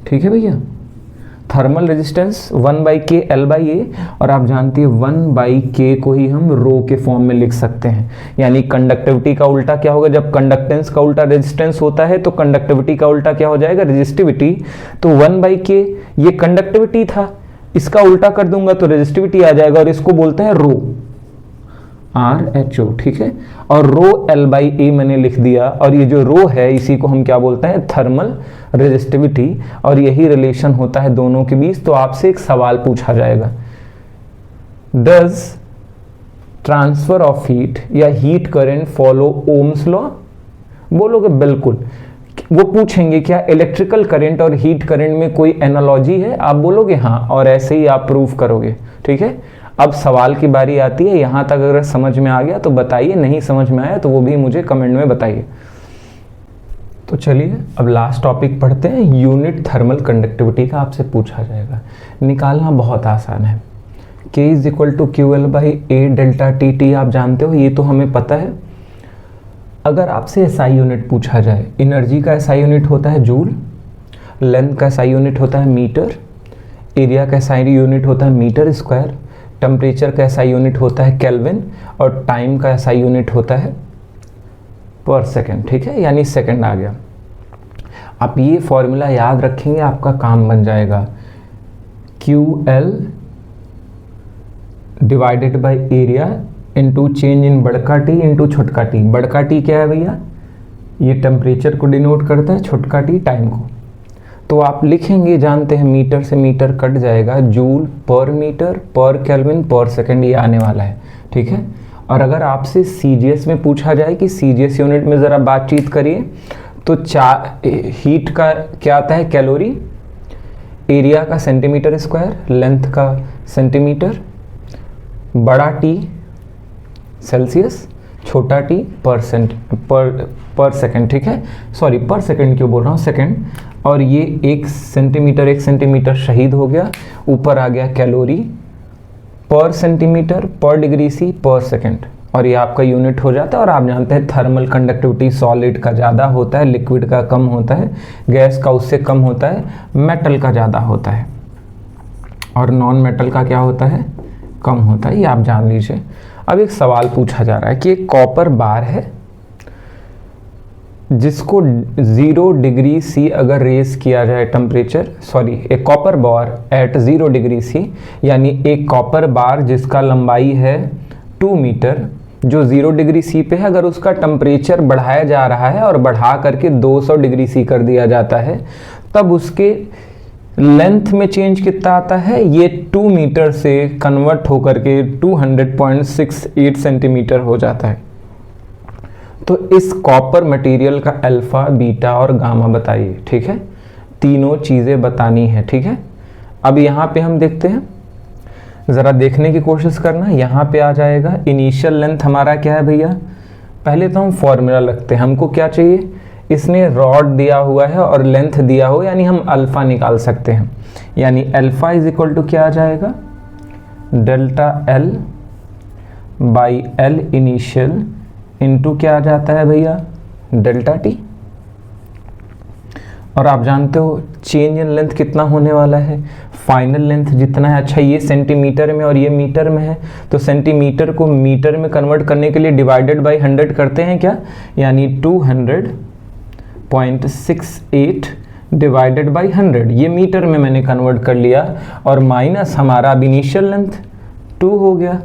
ठीक है भैया, थर्मल रेजिस्टेंस 1/k L/A, और आप जानती है 1/k को ही हम रो के फॉर्म में लिख सकते हैं। यानी कंडक्टिविटी का उल्टा क्या होगा, जब कंडक्टेंस का उल्टा रेजिस्टेंस होता है तो कंडक्टिविटी का उल्टा क्या हो जाएगा, रेजिस्टिविटी। तो 1/k ये कंडक्टिविटी था, इसका उल्टा कर दूंगा तो रेजिस्टिविटी आ जाएगा, और इसको बोलते हैं रो, RHO, ठीक है। और रो L/A मैंने लिख दिया, और ये जो रो है इसी को हम क्या बोलते हैं, थर्मल रेजिस्टिविटी, और यही रिलेशन होता है दोनों के बीच। तो आपसे एक सवाल पूछा जाएगा, डज ट्रांसफर ऑफ हीट या heat current follow Ohm's law? बोलोगे बिल्कुल। वो पूछेंगे क्या इलेक्ट्रिकल करंट और हीट करंट में कोई एनालॉजी है, आप बोलोगे हाँ, और ऐसे ही आप प्रूव करोगे, ठीक है। अब सवाल की बारी आती है, यहाँ तक अगर समझ में आ गया तो बताइए, नहीं समझ में आया तो वो भी मुझे कमेंट में बताइए। तो चलिए अब लास्ट टॉपिक पढ़ते हैं, यूनिट थर्मल कंडक्टिविटी का आपसे पूछा जाएगा। निकालना बहुत आसान है, K = QL/A डेल्टा T आप जानते हो, ये तो हमें पता है। अगर आपसे SI यूनिट पूछा जाए, एनर्जी का SI यूनिट होता है जूल, लेंथ का SI यूनिट होता है मीटर, एरिया का SI यूनिट होता है मीटर स्क्वायर, टेम्परेचर का SI यूनिट होता है केल्विन, और टाइम का SI यूनिट होता है पर सेकेंड, ठीक है, यानी सेकेंड आ गया। आप ये फॉर्मूला याद रखेंगे, आपका काम बन जाएगा। QL divided by area into change in बड़का टी इंटू छोटका टी। बड़का टी क्या है भैया, ये टेम्परेचर को डिनोट करता है, छोटका टी टाइम को। तो आप लिखेंगे, जानते हैं मीटर से मीटर कट जाएगा, joule per metre per kelvin per second, ये आने वाला है, ठीक है। और अगर आपसे CGS में पूछा जाए कि CGS यूनिट में ज़रा बातचीत करिए, तो हीट का क्या आता है, कैलोरी, एरिया का सेंटीमीटर स्क्वायर, लेंथ का सेंटीमीटर, बड़ा T सेल्सियस, छोटा T पर सेकेंड, ठीक है। सॉरी, पर सेकेंड क्यों बोल रहा हूँ, सेकेंड। और ये 1 सेंटीमीटर शहीद हो गया, ऊपर आ गया कैलोरी पर सेंटीमीटर पर डिग्री C पर सेकेंड, और ये आपका यूनिट हो जाता है। और आप जानते हैं थर्मल कंडक्टिविटी सॉलिड का ज़्यादा होता है, लिक्विड का कम होता है, गैस का उससे कम होता है, मेटल का ज़्यादा होता है, और नॉन मेटल का क्या होता है, कम होता है, ये आप जान लीजिए। अब एक सवाल पूछा जा रहा है कि एक कॉपर बार है जिसको 0 डिग्री C अगर रेस किया जाए टेम्परेचर, सॉरी, एक कॉपर बार एट 0 डिग्री C, यानी एक कॉपर बार जिसका लंबाई है 2 मीटर, जो 0 डिग्री C पे है, अगर उसका टेम्परेचर बढ़ाया जा रहा है और बढ़ा करके 200 डिग्री C कर दिया जाता है, तब उसके लेंथ में चेंज कितना आता है, ये 2 मीटर से कन्वर्ट होकर के 200.68 सेंटीमीटर हो जाता है। तो इस कॉपर मटेरियल का अल्फा, बीटा और गामा बताइए, ठीक है। तीनों चीज़ें बतानी है, ठीक है। अब यहाँ पे हम देखते हैं, ज़रा देखने की कोशिश करना। यहाँ पे आ जाएगा इनिशियल लेंथ हमारा क्या है भैया, पहले तो हम फॉर्मूला लगते हैं। हमको क्या चाहिए, इसने रॉड दिया हुआ है और लेंथ दिया हुआ, यानी हम अल्फ़ा निकाल सकते हैं। यानी अल्फ़ा = क्या आ जाएगा, delta L by L initial into क्या आ जाता है भैया, डेल्टा T। और आप जानते हो चेंज इन लेंथ कितना होने वाला है, फाइनल लेंथ जितना है। अच्छा, ये सेंटीमीटर में और ये मीटर में है, तो सेंटीमीटर को मीटर में कन्वर्ट करने के लिए डिवाइडेड बाई 100 करते हैं क्या, यानी 200.68 डिवाइडेड बाई 100, ये मीटर में मैंने कन्वर्ट कर लिया, और माइनस हमारा अब इनिशियल लेंथ 2 हो गया,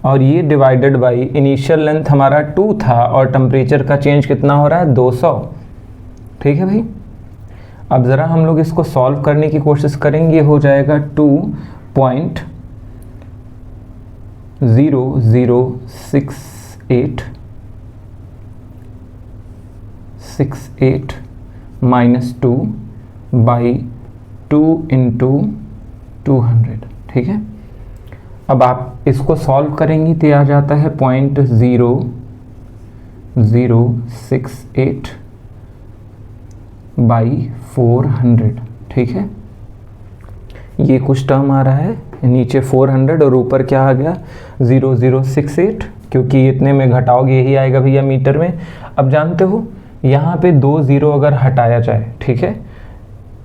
और ये डिवाइडेड बाई इनिशियल लेंथ हमारा 2 था, और टेम्परेचर का चेंज कितना हो रहा है, 200, ठीक है भाई। अब ज़रा हम लोग इसको सॉल्व करने की कोशिश करेंगे, हो जाएगा 2.0068 माइनस 2 बाई 2 इंटू 200, ठीक है। अब आप इसको सॉल्व करेंगे तो आ जाता है 0.0068 बाई 400, ठीक है। ये कुछ टर्म आ रहा है, नीचे 400 और ऊपर क्या आ गया 0068, क्योंकि इतने में घटाओगे यही आएगा भैया मीटर में। अब जानते हो यहाँ पे 2 0 अगर हटाया जाए, ठीक है,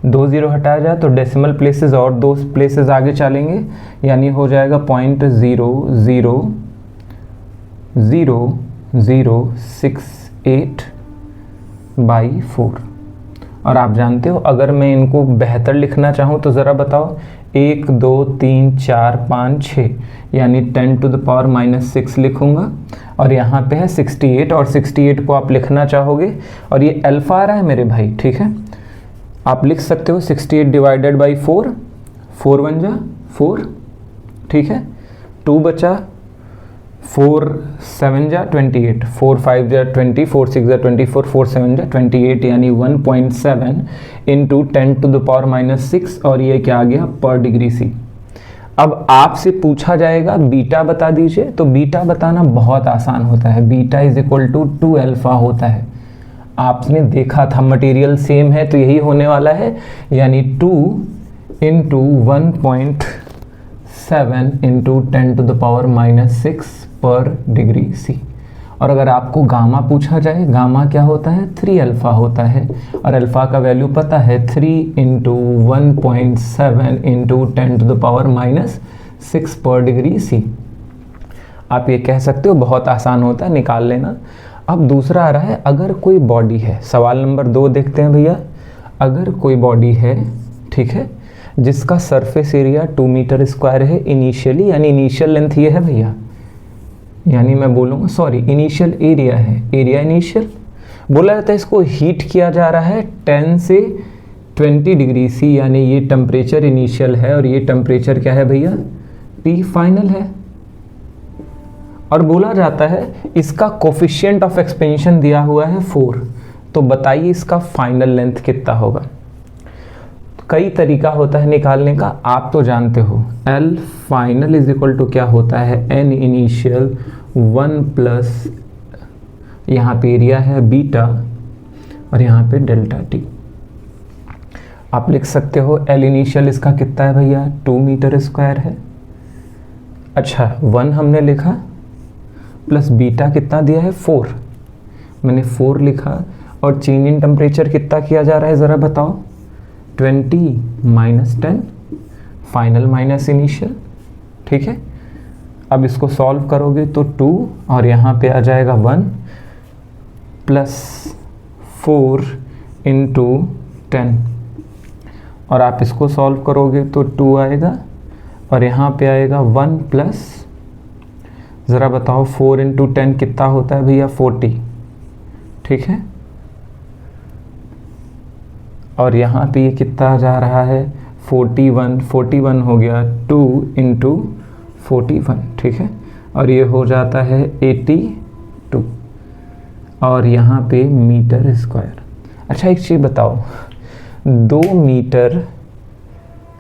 2 0 हटाया जाए तो डेसिमल प्लेसेस और 2 प्लेसेस आगे चलेंगे, यानी हो जाएगा 0.000068/4। और आप जानते हो अगर मैं इनको बेहतर लिखना चाहूँ तो ज़रा बताओ, 1 2 3 4 5 6 यानी 10⁻⁻6 लिखूँगा, और यहाँ पे है 68, और 68 को आप लिखना चाहोगे और ये अल्फ़ा आ रहा है मेरे भाई, ठीक है। आप लिख सकते हो 68 डिवाइडेड बाई 4, 4 1 जा 4, ठीक है, 2 बचा, 4 7 जा 28, 4 5 जा 20, 4 6 जा 24, 4 7 जा 28, यानी 1.7 इंटू 10⁻⁻6, और ये क्या आ गया पर डिग्री सी। अब आपसे पूछा जाएगा बीटा बता दीजिए, तो बीटा बताना बहुत आसान होता है, beta is equal to 2 alpha होता है। आपने देखा था मटेरियल सेम है तो यही होने वाला है, यानी 2 इंटू 1.7 इंटू 10⁻⁻6 पर डिग्री सी। और अगर आपको गामा पूछा जाए, गामा क्या होता है, 3 अल्फ़ा होता है, और अल्फ़ा का वैल्यू पता है 3 इंटू 1.7 इंटू 10⁻⁻6 पर डिग्री सी। आप ये कह सकते हो, बहुत आसान होता है, निकाल लेना। अब दूसरा आ रहा है, अगर कोई बॉडी है, सवाल नंबर 2 देखते हैं भैया। अगर कोई बॉडी है, ठीक है, जिसका सरफेस एरिया 2 मीटर स्क्वायर है इनिशियली, यानी इनिशियल लेंथ ये है भैया, यानी मैं बोलूँगा सॉरी इनिशियल एरिया है, एरिया इनिशियल बोला जाता है। इसको हीट किया जा रहा है 10 से 20 डिग्री सी, यानी ये टेम्परेचर इनिशियल है और ये टेम्परेचर क्या है भैया, T फाइनल है। और बोला जाता है इसका कोफिशिएंट ऑफ एक्सपेंशन दिया हुआ है 4, तो बताइए इसका फाइनल लेंथ कितना होगा। कई तरीका होता है निकालने का, आप तो जानते हो L final is equal to क्या होता है, N इनिशियल 1 प्लस यहाँ पे एरिया है बीटा और यहाँ पे डेल्टा टी। आप लिख सकते हो L इनिशियल इसका कितना है भैया, 2 मीटर स्क्वायर है। अच्छा 1 हमने लिखा प्लस बीटा कितना दिया है 4, मैंने 4 लिखा, और चेंज इन टेम्परेचर कितना किया जा रहा है ज़रा बताओ, 20 माइनस 10 फाइनल माइनस इनिशियल, ठीक है। अब इसको सॉल्व करोगे तो 2 और यहाँ पे आ जाएगा 1 प्लस 4 इंटू 10, और आप इसको सॉल्व करोगे तो 2 आएगा और यहाँ पे आएगा 1 प्लस, ज़रा बताओ 4 इंटू 10 कितना होता है भैया, 40, ठीक है। और यहाँ पे ये कितना जा रहा है, 41 हो गया 2 इंटू 41, ठीक है, और ये हो जाता है 82, और यहाँ पे मीटर स्क्वायर। अच्छा एक चीज़ बताओ, 2 मीटर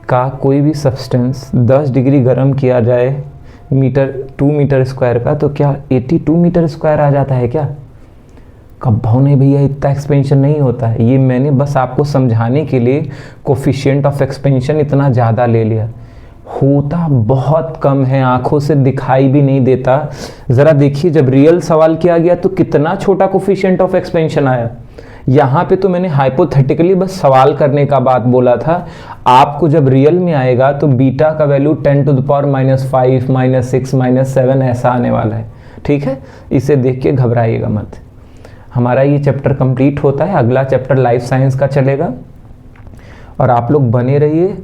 का कोई भी सब्सटेंस 10 डिग्री गर्म किया जाए 2 मीटर स्क्वायर का, तो क्या 82 मीटर स्क्वायर आ जाता है क्या? कब्भाव नहीं भैया, इतना एक्सपेंशन नहीं होता है। ये मैंने बस आपको समझाने के लिए कोफिशिएंट ऑफ एक्सपेंशन इतना ज़्यादा ले लिया, होता बहुत कम है, आंखों से दिखाई भी नहीं देता। ज़रा देखिए जब रियल सवाल किया गया तो कितना छोटा कोफिशिएंट ऑफ एक्सपेंशन आया। यहाँ पे तो मैंने हाइपोथेटिकली बस सवाल करने का बात बोला था, आपको जब रियल में आएगा तो बीटा का वैल्यू 10⁻⁻5 -6 -7 ऐसा आने वाला है, ठीक है। इसे देख के घबराइएगा मत। हमारा ये चैप्टर कंप्लीट होता है, अगला चैप्टर लाइफ साइंस का चलेगा, और आप लोग बने रहिए।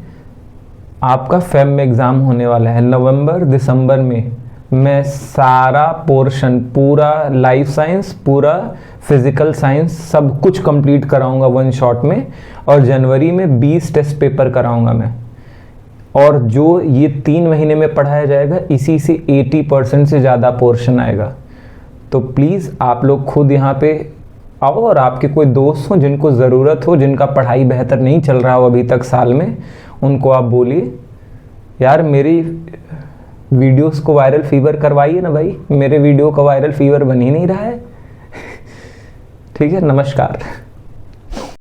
आपका फेब में एग्ज़ाम होने वाला है नवंबर दिसंबर में। मैं सारा पोर्शन, पूरा लाइफ साइंस, पूरा फिज़िकल साइंस सब कुछ कंप्लीट कराऊंगा 1 शॉट में, और जनवरी में 20 टेस्ट पेपर कराऊंगा मैं। और जो ये 3 महीने में पढ़ाया जाएगा इसी से 80% से ज़्यादा पोर्शन आएगा। तो प्लीज़ आप लोग खुद यहाँ पे आओ, और आपके कोई दोस्त हों जिनको ज़रूरत हो, जिनका पढ़ाई बेहतर नहीं चल रहा हो अभी तक साल में, उनको आप बोलिए यार मेरी वीडियोस को वायरल फीवर करवाइए ना भाई, मेरे वीडियो का वायरल फीवर बन ही नहीं रहा है। ठीक है, नमस्कार।